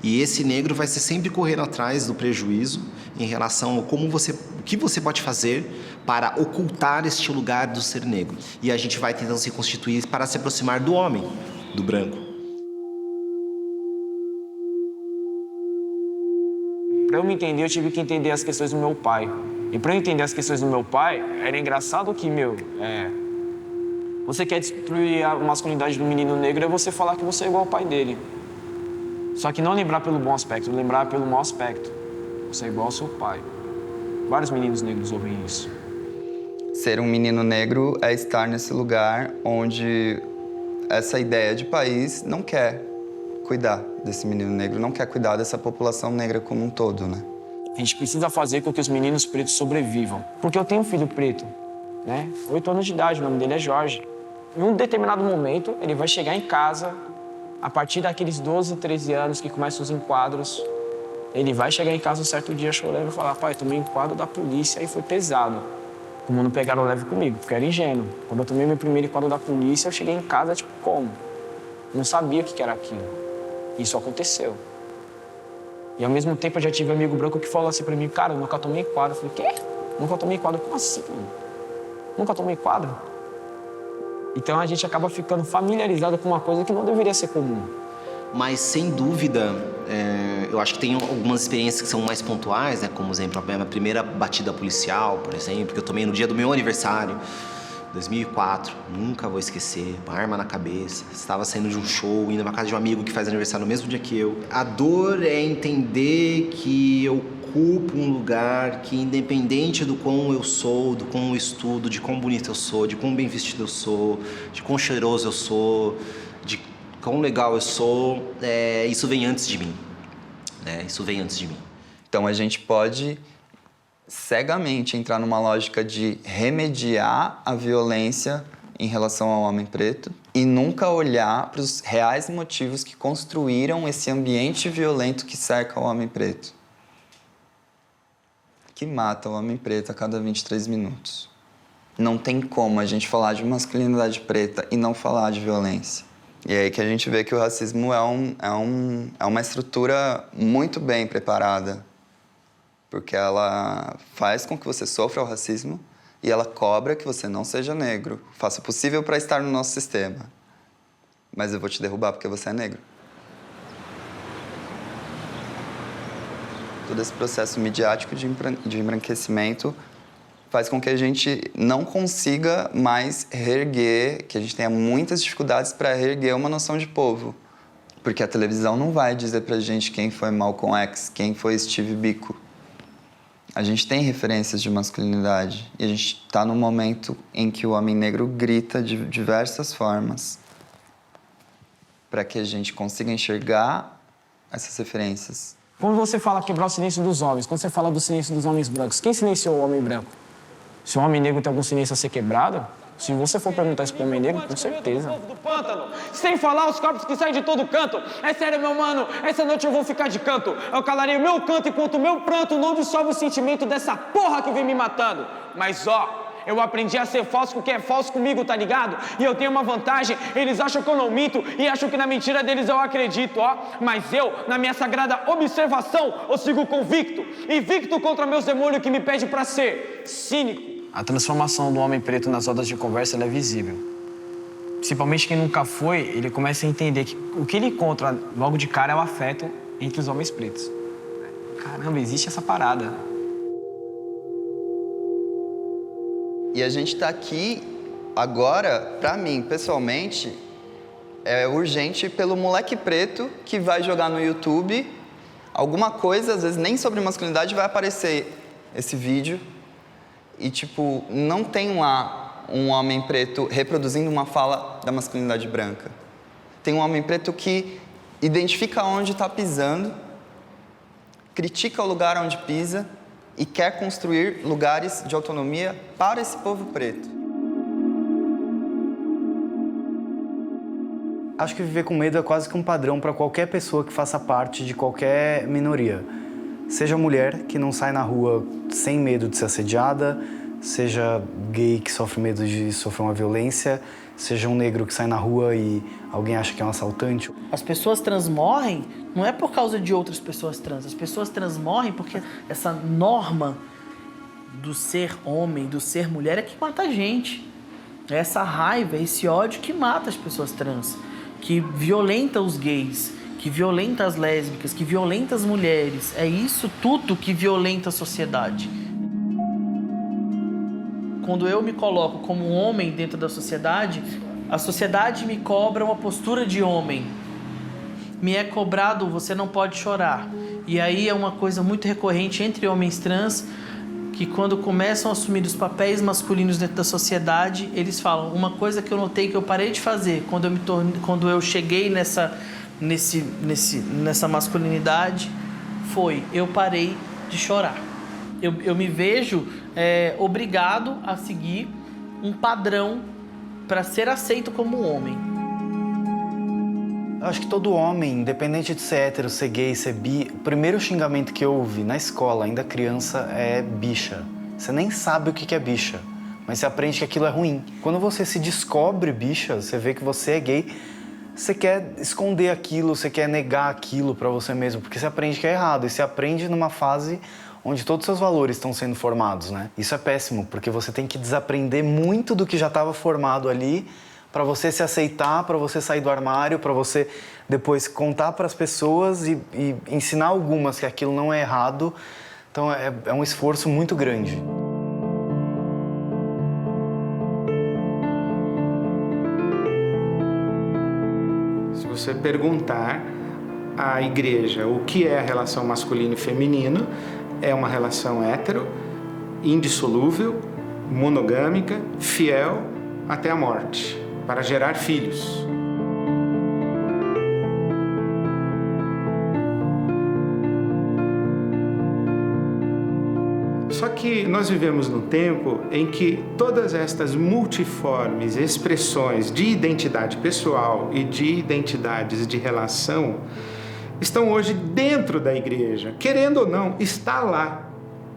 E esse negro vai ser sempre correndo atrás do prejuízo em relação a o que você pode fazer para ocultar este lugar do ser negro. E a gente vai tentando se constituir para se aproximar do homem, do branco. Para eu me entender, eu tive que entender as questões do meu pai. E para eu entender as questões do meu pai, era engraçado que, você quer destruir a masculinidade do menino negro é você falar que você é igual ao pai dele. Só que não lembrar pelo bom aspecto, lembrar pelo mau aspecto. Você é igual ao seu pai. Vários meninos negros ouvem isso. Ser um menino negro é estar nesse lugar onde essa ideia de país não quer cuidar desse menino negro, não quer cuidar dessa população negra como um todo, né? A gente precisa fazer com que os meninos pretos sobrevivam. Porque eu tenho um filho preto. né? 8 anos de idade, o nome dele é Jorge. Em um determinado momento, ele vai chegar em casa, a partir daqueles 12, 13 anos que começam os enquadros, ele vai chegar em casa um certo dia chorando e falar: pai, tomei enquadro da polícia e foi pesado. Como não pegaram leve comigo, porque eu era ingênuo. Quando eu tomei meu primeiro enquadro da polícia, eu cheguei em casa, tipo, como? Não sabia o que era aquilo. Isso aconteceu. E ao mesmo tempo eu já tive um amigo branco que falou assim pra mim: cara, eu nunca tomei enquadro. Eu falei: quê? Nunca tomei enquadro? Como assim? Nunca tomei enquadro? Então a gente acaba ficando familiarizado com uma coisa que não deveria ser comum. Mas, sem dúvida, eu acho que tem algumas experiências que são mais pontuais, né? Como, exemplo, a minha primeira batida policial, por exemplo, que eu tomei no dia do meu aniversário, 2004. Nunca vou esquecer. Uma arma na cabeça. Estava saindo de um show, indo na casa de um amigo que faz aniversário no mesmo dia que eu. A dor é entender que eu ocupo um lugar que, independente do quão eu sou, do quão eu estudo, de quão bonito eu sou, de quão bem vestido eu sou, de quão cheiroso eu sou, de quão legal eu sou, isso vem antes de mim. Isso vem antes de mim. Então a gente pode cegamente entrar numa lógica de remediar a violência em relação ao homem preto e nunca olhar para os reais motivos que construíram esse ambiente violento que cerca o homem preto, que mata o homem preto a cada 23 minutos. Não tem como a gente falar de masculinidade preta e não falar de violência. E é aí que a gente vê que o racismo é uma estrutura muito bem preparada, porque ela faz com que você sofra o racismo e ela cobra que você não seja negro. Faça o possível para estar no nosso sistema, mas eu vou te derrubar porque você é negro. Todo esse processo midiático de embranquecimento faz com que a gente não consiga mais reerguer, que a gente tenha muitas dificuldades para reerguer uma noção de povo. Porque a televisão não vai dizer pra gente quem foi Malcolm X, quem foi Steve Biko. A gente tem referências de masculinidade e a gente está num momento em que o homem negro grita de diversas formas para que a gente consiga enxergar essas referências. Quando você fala quebrar o silêncio dos homens, quando você fala do silêncio dos homens brancos, quem silenciou o homem branco? Se o homem negro tem algum silêncio a ser quebrado, se você for perguntar isso pro homem negro, com certeza. Sem falar os corpos que saem de todo canto. É sério, meu mano, essa noite eu vou ficar de canto. Eu calarei o meu canto enquanto o meu pranto não dissolve o sentimento dessa porra que vem me matando. Mas ó, eu aprendi a ser falso com quem é falso comigo, tá ligado? E eu tenho uma vantagem, eles acham que eu não minto e acham que na mentira deles eu acredito, ó. Mas eu, na minha sagrada observação, eu sigo convicto, invicto contra meus demônios que me pedem pra ser cínico. A transformação do homem preto nas rodas de conversa ela é visível. Principalmente quem nunca foi, ele começa a entender que o que ele encontra logo de cara é o afeto entre os homens pretos. Caramba, existe essa parada. E a gente tá aqui agora, pra mim, pessoalmente, é urgente pelo moleque preto que vai jogar no YouTube alguma coisa, às vezes nem sobre masculinidade, vai aparecer esse vídeo e, tipo, não tem lá um homem preto reproduzindo uma fala da masculinidade branca. Tem um homem preto que identifica onde está pisando, critica o lugar onde pisa e quer construir lugares de autonomia para esse povo preto. Acho que viver com medo é quase que um padrão para qualquer pessoa que faça parte de qualquer minoria. Seja mulher que não sai na rua sem medo de ser assediada, seja gay que sofre medo de sofrer uma violência, seja um negro que sai na rua e alguém acha que é um assaltante. As pessoas trans morrem não é por causa de outras pessoas trans. As pessoas trans morrem porque essa norma do ser homem, do ser mulher é que mata a gente. É essa raiva, esse ódio que mata as pessoas trans, que violenta os gays, que violenta as lésbicas, que violenta as mulheres. É isso tudo que violenta a sociedade. Quando eu me coloco como um homem dentro da sociedade, a sociedade me cobra uma postura de homem. Me é cobrado, você não pode chorar. E aí é uma coisa muito recorrente entre homens trans, que quando começam a assumir os papéis masculinos dentro da sociedade, eles falam, uma coisa que eu notei que eu parei de fazer quando eu cheguei nessa masculinidade, foi, eu parei de chorar. Eu me vejo obrigado a seguir um padrão para ser aceito como homem. Eu acho que todo homem, independente de ser hétero, ser gay, ser bi, o primeiro xingamento que eu ouvi na escola, ainda criança, é bicha. Você nem sabe o que é bicha, mas você aprende que aquilo é ruim. Quando você se descobre bicha, você vê que você é gay, você quer esconder aquilo, você quer negar aquilo pra você mesmo, porque você aprende que é errado. E você aprende numa fase onde todos os seus valores estão sendo formados, né? Isso é péssimo, porque você tem que desaprender muito do que já estava formado ali para você se aceitar, para você sair do armário, para você depois contar para as pessoas e ensinar algumas que aquilo não é errado. Então é um esforço muito grande. Se você perguntar à igreja o que é a relação masculino e feminino, é uma relação hétero, indissolúvel, monogâmica, fiel até a morte, para gerar filhos. Só que nós vivemos num tempo em que todas estas multiformes expressões de identidade pessoal e de identidades de relação estão hoje dentro da igreja. Querendo ou não, está lá.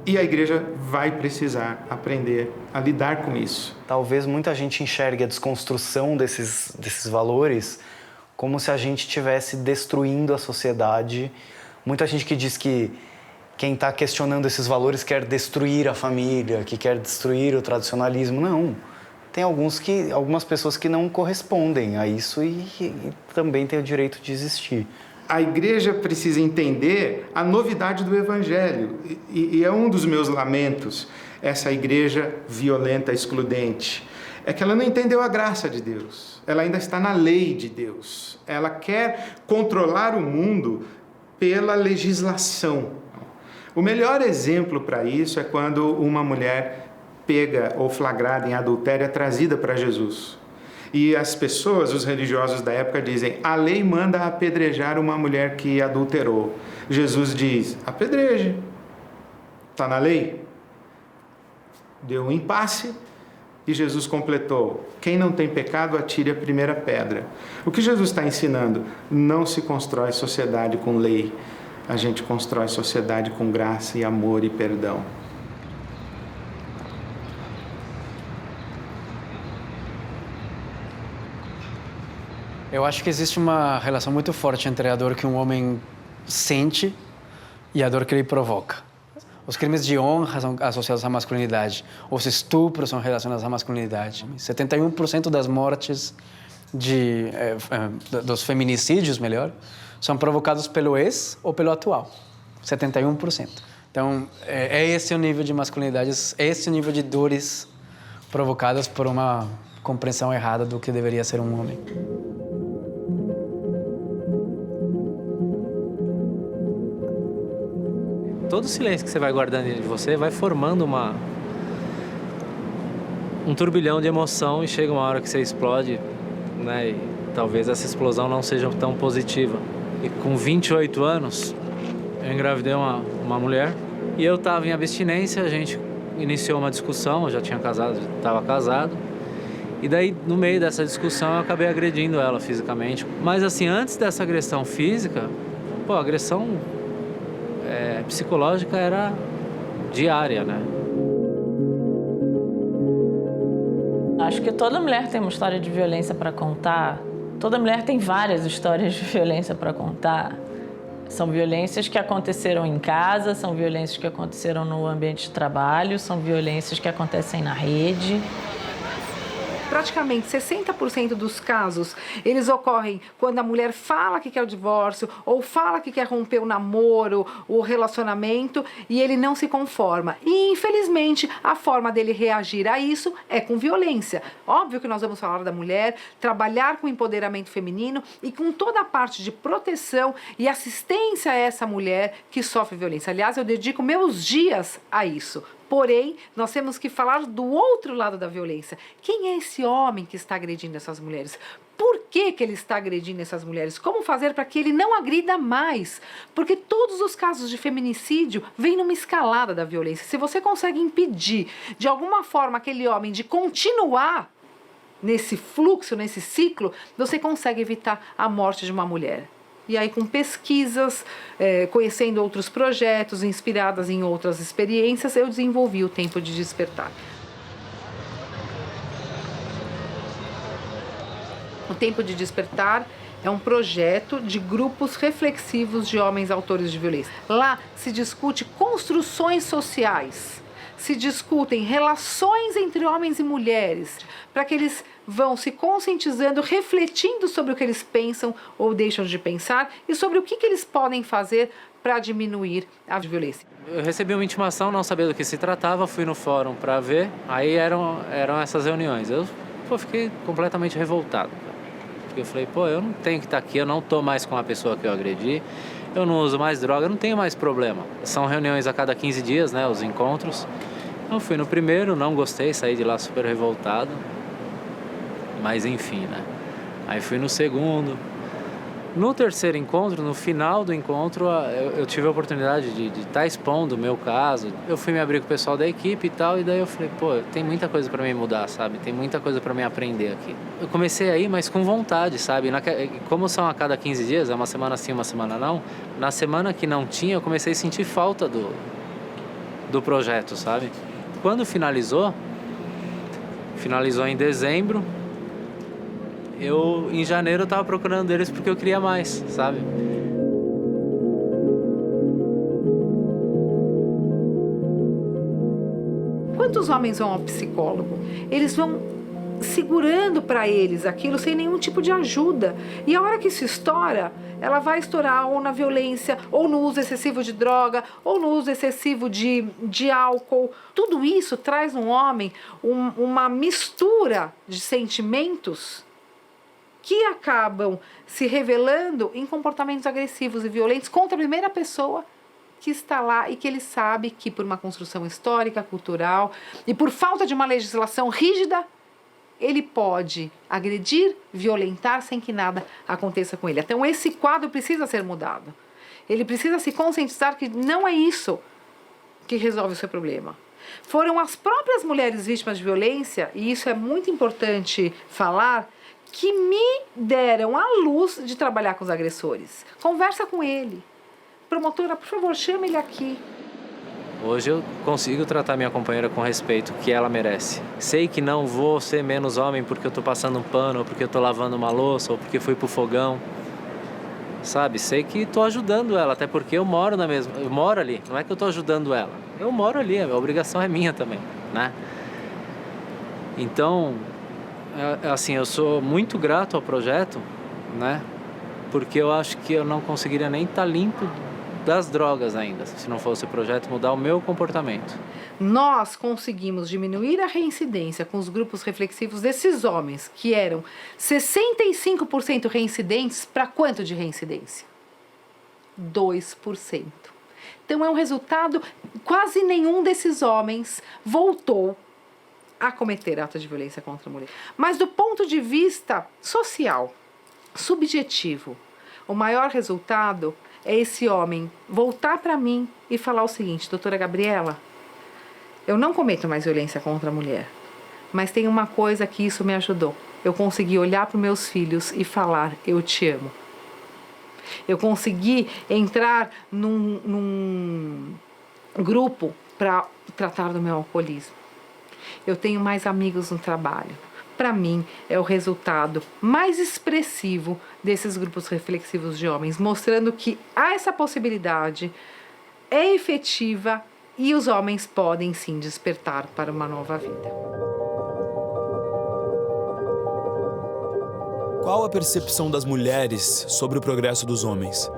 E a igreja vai precisar aprender a lidar com isso. Talvez muita gente enxergue a desconstrução desses valores como se a gente estivesse destruindo a sociedade. Muita gente que diz que quem está questionando esses valores quer destruir a família, que quer destruir o tradicionalismo. Não. Tem algumas pessoas que não correspondem a isso e também têm o direito de existir. A igreja precisa entender a novidade do evangelho. E é um dos meus lamentos, essa igreja violenta, excludente. É que ela não entendeu a graça de Deus. Ela ainda está na lei de Deus. Ela quer controlar o mundo pela legislação. O melhor exemplo para isso é quando uma mulher pega ou flagrada em adultério é trazida para Jesus. E as pessoas, os religiosos da época dizem, a lei manda apedrejar uma mulher que adulterou. Jesus diz, apedreje. Está na lei? Deu um impasse e Jesus completou, quem não tem pecado atire a primeira pedra. O que Jesus está ensinando? Não se constrói sociedade com lei. A gente constrói sociedade com graça e amor e perdão. Eu acho que existe uma relação muito forte entre a dor que um homem sente e a dor que ele provoca. Os crimes de honra são associados à masculinidade. Os estupros são relacionados à masculinidade. 71% das mortes dos feminicídios, melhor, são provocados pelo ex ou pelo atual. 71%. Então, é esse o nível de masculinidade, é esse o nível de dores provocadas por uma compreensão errada do que deveria ser um homem. Todo o silêncio que você vai guardando dentro de você vai formando um turbilhão de emoção e chega uma hora que você explode, né? E talvez essa explosão não seja tão positiva. E com 28 anos, eu engravidei uma mulher e eu estava em abstinência, a gente iniciou uma discussão, eu já tinha casado, estava casado. E daí, no meio dessa discussão, eu acabei agredindo ela fisicamente. Mas assim, antes dessa agressão física, a agressão psicológica era diária, né? Acho que toda mulher tem uma história de violência para contar. Toda mulher tem várias histórias de violência para contar. São violências que aconteceram em casa, são violências que aconteceram no ambiente de trabalho, são violências que acontecem na rede. Praticamente 60% dos casos, eles ocorrem quando a mulher fala que quer o divórcio ou fala que quer romper o namoro, o relacionamento, e ele não se conforma. E, infelizmente, a forma dele reagir a isso é com violência. Óbvio que nós vamos falar da mulher, trabalhar com empoderamento feminino e com toda a parte de proteção e assistência a essa mulher que sofre violência. Aliás, eu dedico meus dias a isso. Porém, nós temos que falar do outro lado da violência. Quem é esse homem que está agredindo essas mulheres? Por que ele está agredindo essas mulheres? Como fazer para que ele não agrida mais? Porque todos os casos de feminicídio vêm numa escalada da violência. Se você consegue impedir, de alguma forma, aquele homem de continuar nesse fluxo, nesse ciclo, você consegue evitar a morte de uma mulher. E aí, com pesquisas, conhecendo outros projetos, inspiradas em outras experiências, eu desenvolvi o Tempo de Despertar. O Tempo de Despertar é um projeto de grupos reflexivos de homens autores de violência. Lá se discute construções sociais, se discutem relações entre homens e mulheres, para que eles vão se conscientizando, refletindo sobre o que eles pensam ou deixam de pensar e sobre o que eles podem fazer para diminuir a violência. Eu recebi uma intimação, não sabia do que se tratava, fui no fórum para ver, aí eram essas reuniões. Eu fiquei completamente revoltado. Porque eu falei, eu não tenho que estar aqui, eu não estou mais com a pessoa que eu agredi, eu não uso mais droga, eu não tenho mais problema. São reuniões a cada 15 dias, né, os encontros. Eu fui no primeiro, não gostei, saí de lá super revoltado. Mas enfim, né? Aí fui no segundo. No terceiro encontro, no final do encontro, eu tive a oportunidade de estar expondo o meu caso. Eu fui me abrir com o pessoal da equipe e tal, e daí eu falei, tem muita coisa para mim mudar, sabe? Tem muita coisa para mim aprender aqui. Eu comecei aí, mas com vontade, sabe? Como são a cada 15 dias, é uma semana sim, uma semana não, na semana que não tinha, eu comecei a sentir falta do projeto, sabe? Quando finalizou em dezembro, em janeiro eu tava procurando eles porque eu queria mais, sabe? Quantos homens vão ao psicólogo? Eles vão segurando para eles aquilo sem nenhum tipo de ajuda. E a hora que isso estoura, ela vai estourar ou na violência, ou no uso excessivo de droga, ou no uso excessivo de álcool. Tudo isso traz no homem uma mistura de sentimentos que acabam se revelando em comportamentos agressivos e violentos contra a primeira pessoa que está lá e que ele sabe que por uma construção histórica, cultural e por falta de uma legislação rígida, ele pode agredir, violentar sem que nada aconteça com ele. Então esse quadro precisa ser mudado. Ele precisa se conscientizar que não é isso que resolve o seu problema. Foram as próprias mulheres vítimas de violência, e isso é muito importante falar, que me deram a luz de trabalhar com os agressores. Conversa com ele. Promotora, por favor, chame ele aqui. Hoje eu consigo tratar minha companheira com respeito que ela merece. Sei que não vou ser menos homem porque eu tô passando um pano, ou porque eu tô lavando uma louça, ou porque fui pro fogão. Sabe? Sei que tô ajudando ela, até porque eu moro eu moro ali. Não é que eu tô ajudando ela. Eu moro ali, a obrigação é minha também, né? Então, assim, eu sou muito grato ao projeto, né? Porque eu acho que eu não conseguiria nem estar limpo das drogas ainda, se não fosse o projeto mudar o meu comportamento. Nós conseguimos diminuir a reincidência com os grupos reflexivos desses homens, que eram 65% reincidentes, para quanto de reincidência? 2%. Então é um resultado, quase nenhum desses homens voltou a cometer atos de violência contra a mulher. Mas do ponto de vista social, subjetivo, o maior resultado é esse homem voltar para mim e falar o seguinte: doutora Gabriela, eu não cometo mais violência contra a mulher, mas tem uma coisa que isso me ajudou. Eu consegui olhar para os meus filhos e falar, eu te amo. Eu consegui entrar num grupo para tratar do meu alcoolismo. Eu tenho mais amigos no trabalho. Para mim, é o resultado mais expressivo desses grupos reflexivos de homens, mostrando que há essa possibilidade, é efetiva e os homens podem sim despertar para uma nova vida. Qual a percepção das mulheres sobre o progresso dos homens?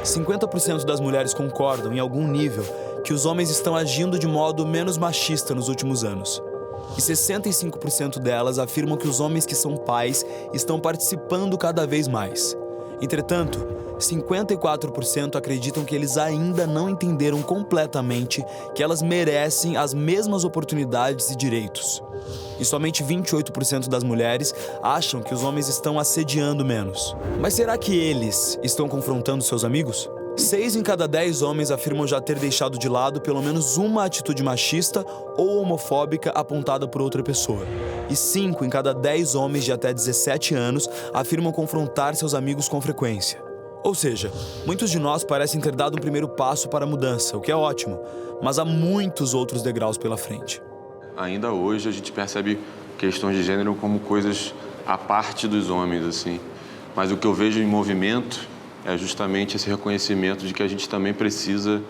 50% das mulheres concordam, em algum nível, que os homens estão agindo de modo menos machista nos últimos anos. E 65% delas afirmam que os homens que são pais estão participando cada vez mais. Entretanto, 54% acreditam que eles ainda não entenderam completamente que elas merecem as mesmas oportunidades e direitos. E somente 28% das mulheres acham que os homens estão assediando menos. Mas será que eles estão confrontando seus amigos? 6 em cada 10 homens afirmam já ter deixado de lado pelo menos uma atitude machista ou homofóbica apontada por outra pessoa. E 5 em cada 10 homens de até 17 anos afirmam confrontar seus amigos com frequência. Ou seja, muitos de nós parecem ter dado um primeiro passo para a mudança, o que é ótimo, mas há muitos outros degraus pela frente. Ainda hoje a gente percebe questões de gênero como coisas à parte dos homens, assim. Mas o que eu vejo em movimento é justamente esse reconhecimento de que a gente também precisa,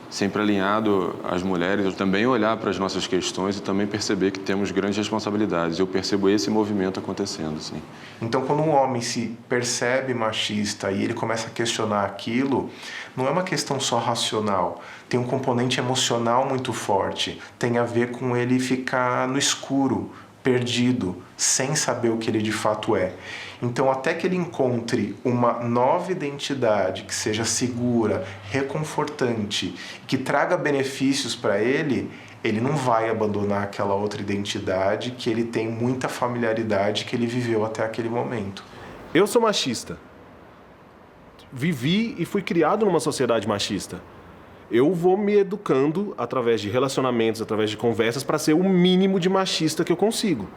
sempre alinhado às mulheres, também olhar para as nossas questões e também perceber que temos grandes responsabilidades. Eu percebo esse movimento acontecendo, assim. Então, quando um homem se percebe machista e ele começa a questionar aquilo, não é uma questão só racional, tem um componente emocional muito forte, tem a ver com ele ficar no escuro, perdido, sem saber o que ele de fato é. Então, até que ele encontre uma nova identidade que seja segura, reconfortante, que traga benefícios para ele, ele não vai abandonar aquela outra identidade que ele tem muita familiaridade, que ele viveu até aquele momento. Eu sou machista. Vivi e fui criado numa sociedade machista. Eu vou me educando através de relacionamentos, através de conversas, para ser o mínimo de machista que eu consigo.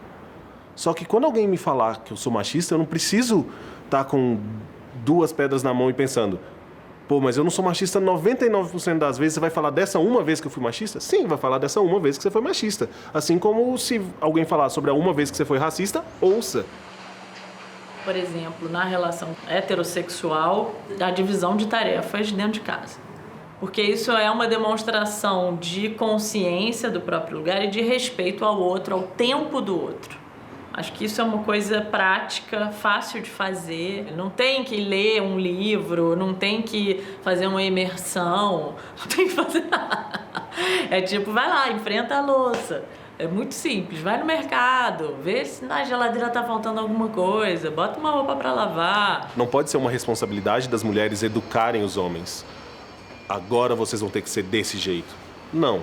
Só que quando alguém me falar que eu sou machista, eu não preciso estar com 2 pedras na mão e pensando, pô, mas eu não sou machista 99% das vezes. Você vai falar dessa uma vez que eu fui machista? Sim, vai falar dessa uma vez que você foi machista. Assim como se alguém falar sobre a uma vez que você foi racista, ouça. Por exemplo, na relação heterossexual, a divisão de tarefas dentro de casa. Porque isso é uma demonstração de consciência do próprio lugar e de respeito ao outro, ao tempo do outro. Acho que isso é uma coisa prática, fácil de fazer. Não tem que ler um livro, não tem que fazer uma imersão, não tem que fazer nada. É tipo, vai lá, enfrenta a louça. É muito simples, vai no mercado, vê se na geladeira tá faltando alguma coisa, bota uma roupa para lavar. Não pode ser uma responsabilidade das mulheres educarem os homens. Agora vocês vão ter que ser desse jeito. Não.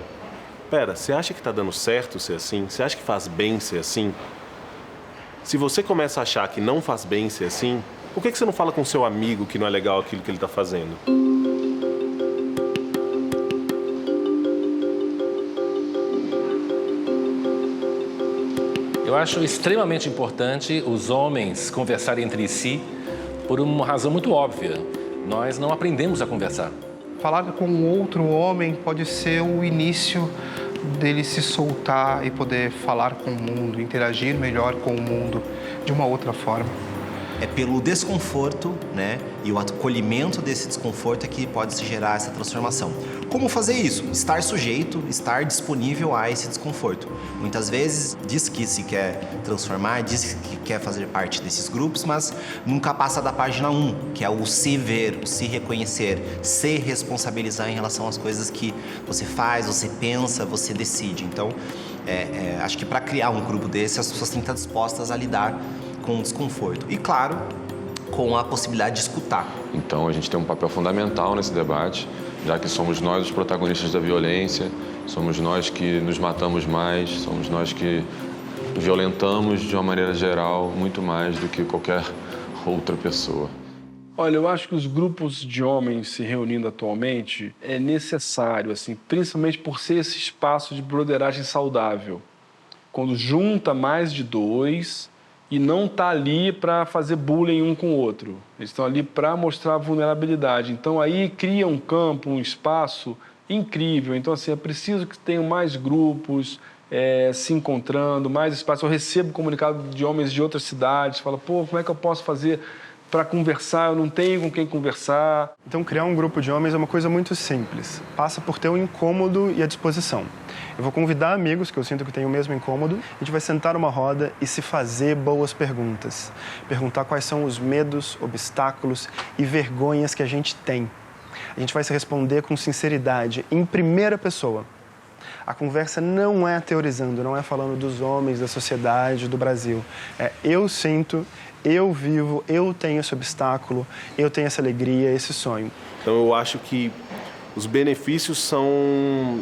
Pera, você acha que tá dando certo ser assim? Você acha que faz bem ser assim? Se você começa a achar que não faz bem ser assim, por que você não fala com seu amigo que não é legal aquilo que ele tá fazendo? Eu acho extremamente importante os homens conversarem entre si por uma razão muito óbvia. Nós não aprendemos a conversar. Falar com outro homem pode ser o início dele se soltar e poder falar com o mundo, interagir melhor com o mundo de uma outra forma. É pelo desconforto, né, e o acolhimento desse desconforto é que pode se gerar essa transformação. Como fazer isso? Estar sujeito, estar disponível a esse desconforto. Muitas vezes diz que se quer transformar, diz que quer fazer parte desses grupos, mas nunca passa da página 1, que é o se ver, o se reconhecer, se responsabilizar em relação às coisas que você faz, você pensa, você decide. Então, acho que para criar um grupo desse, as pessoas têm que estar dispostas a lidar com o desconforto. E, claro, com a possibilidade de escutar. Então, a gente tem um papel fundamental nesse debate, já que somos nós os protagonistas da violência, somos nós que nos matamos mais, somos nós que violentamos de uma maneira geral muito mais do que qualquer outra pessoa. Olha, eu acho que os grupos de homens se reunindo atualmente é necessário, assim, principalmente por ser esse espaço de broderagem saudável. Quando junta mais de 2 e não está ali para fazer bullying um com o outro. Eles estão ali para mostrar vulnerabilidade. Então, aí cria um campo, um espaço incrível. Então, assim, é preciso que tenham mais grupos se encontrando, mais espaço. Eu recebo comunicado de homens de outras cidades, falo, pô, como é que eu posso fazer para conversar? Eu não tenho com quem conversar. Então, criar um grupo de homens é uma coisa muito simples. Passa por ter o incômodo e a disposição. Eu vou convidar amigos que eu sinto que têm o mesmo incômodo. A gente vai sentar numa roda e se fazer boas perguntas. Perguntar quais são os medos, obstáculos e vergonhas que a gente tem. A gente vai se responder com sinceridade, em primeira pessoa. A conversa não é teorizando, não é falando dos homens, da sociedade, do Brasil. Eu sinto, Eu vivo, eu tenho esse obstáculo, eu tenho essa alegria, esse sonho. Então eu acho que os benefícios são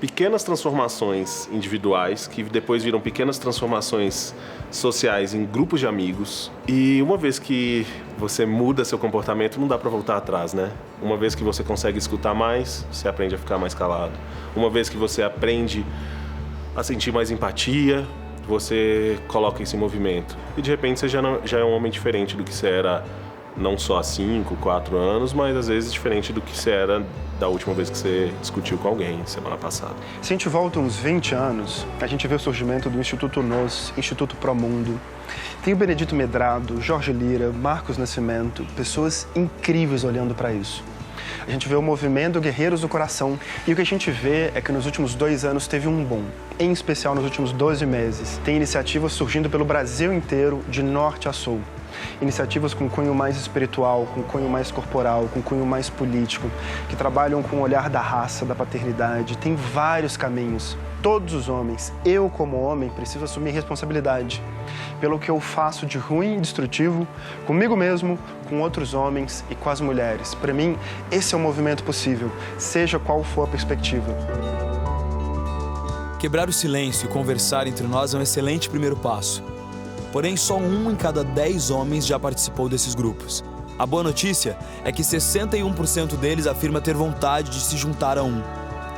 pequenas transformações individuais que depois viram pequenas transformações sociais em grupos de amigos. E uma vez que você muda seu comportamento, não dá para voltar atrás, né? Uma vez que você consegue escutar mais, você aprende a ficar mais calado. Uma vez que você aprende a sentir mais empatia, você coloca isso em movimento. E de repente você já é um homem diferente do que você era não só há 5, 4 anos, mas às vezes diferente do que você era da última vez que você discutiu com alguém, semana passada. Se a gente volta uns 20 anos, a gente vê o surgimento do Instituto Nós, Instituto Promundo. Tem o Benedito Medrado, Jorge Lira, Marcos Nascimento, pessoas incríveis olhando para isso. A gente vê o movimento Guerreiros do Coração e o que a gente vê é que nos últimos 2 anos teve um boom. Em especial nos últimos 12 meses, tem iniciativas surgindo pelo Brasil inteiro, de norte a sul. Iniciativas com cunho mais espiritual, com cunho mais corporal, com cunho mais político, que trabalham com o olhar da raça, da paternidade. Tem vários caminhos. Todos os homens, eu como homem, preciso assumir responsabilidade pelo que eu faço de ruim e destrutivo comigo mesmo, com outros homens e com as mulheres. Para mim, esse é um movimento possível, seja qual for a perspectiva. Quebrar o silêncio e conversar entre nós é um excelente primeiro passo. Porém, só 1 em cada 10 homens já participou desses grupos. A boa notícia é que 61% deles afirma ter vontade de se juntar a um.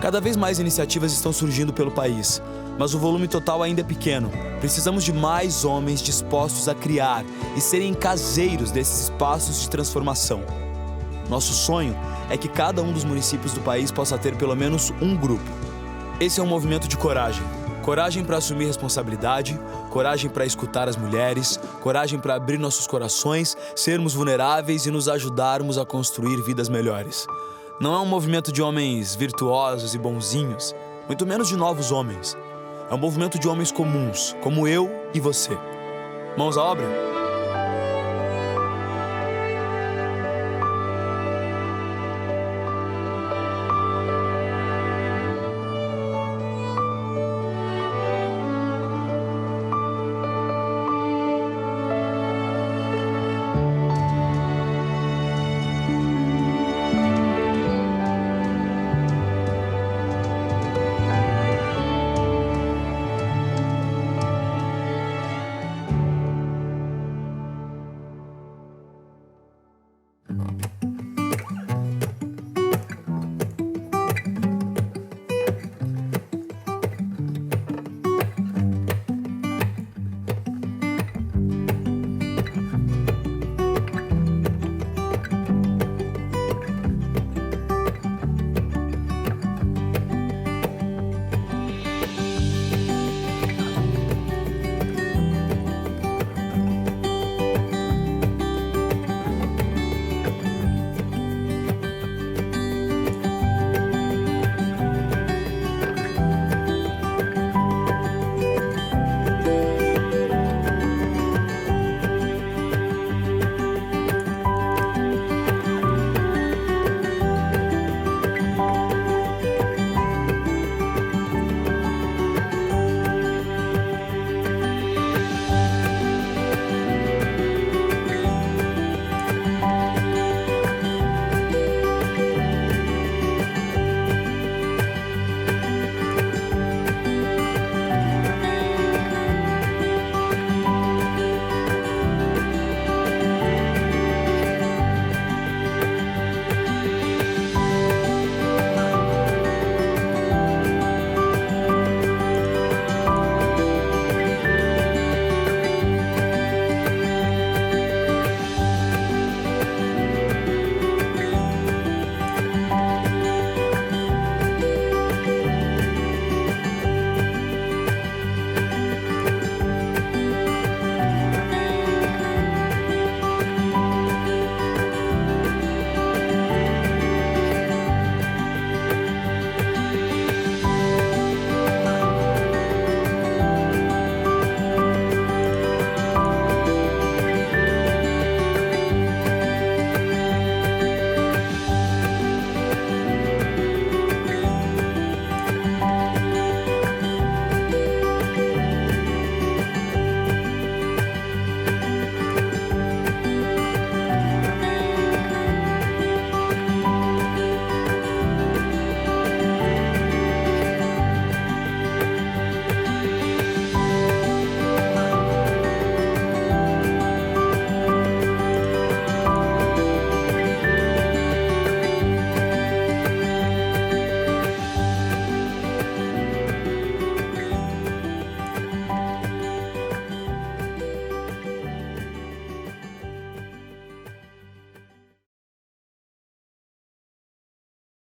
Cada vez mais iniciativas estão surgindo pelo país, mas o volume total ainda é pequeno. Precisamos de mais homens dispostos a criar e serem caseiros desses espaços de transformação. Nosso sonho é que cada um dos municípios do país possa ter pelo menos um grupo. Esse é um movimento de coragem. Coragem para assumir responsabilidade, coragem para escutar as mulheres, coragem para abrir nossos corações, sermos vulneráveis e nos ajudarmos a construir vidas melhores. Não é um movimento de homens virtuosos e bonzinhos, muito menos de novos homens. É um movimento de homens comuns, como eu e você. Mãos à obra?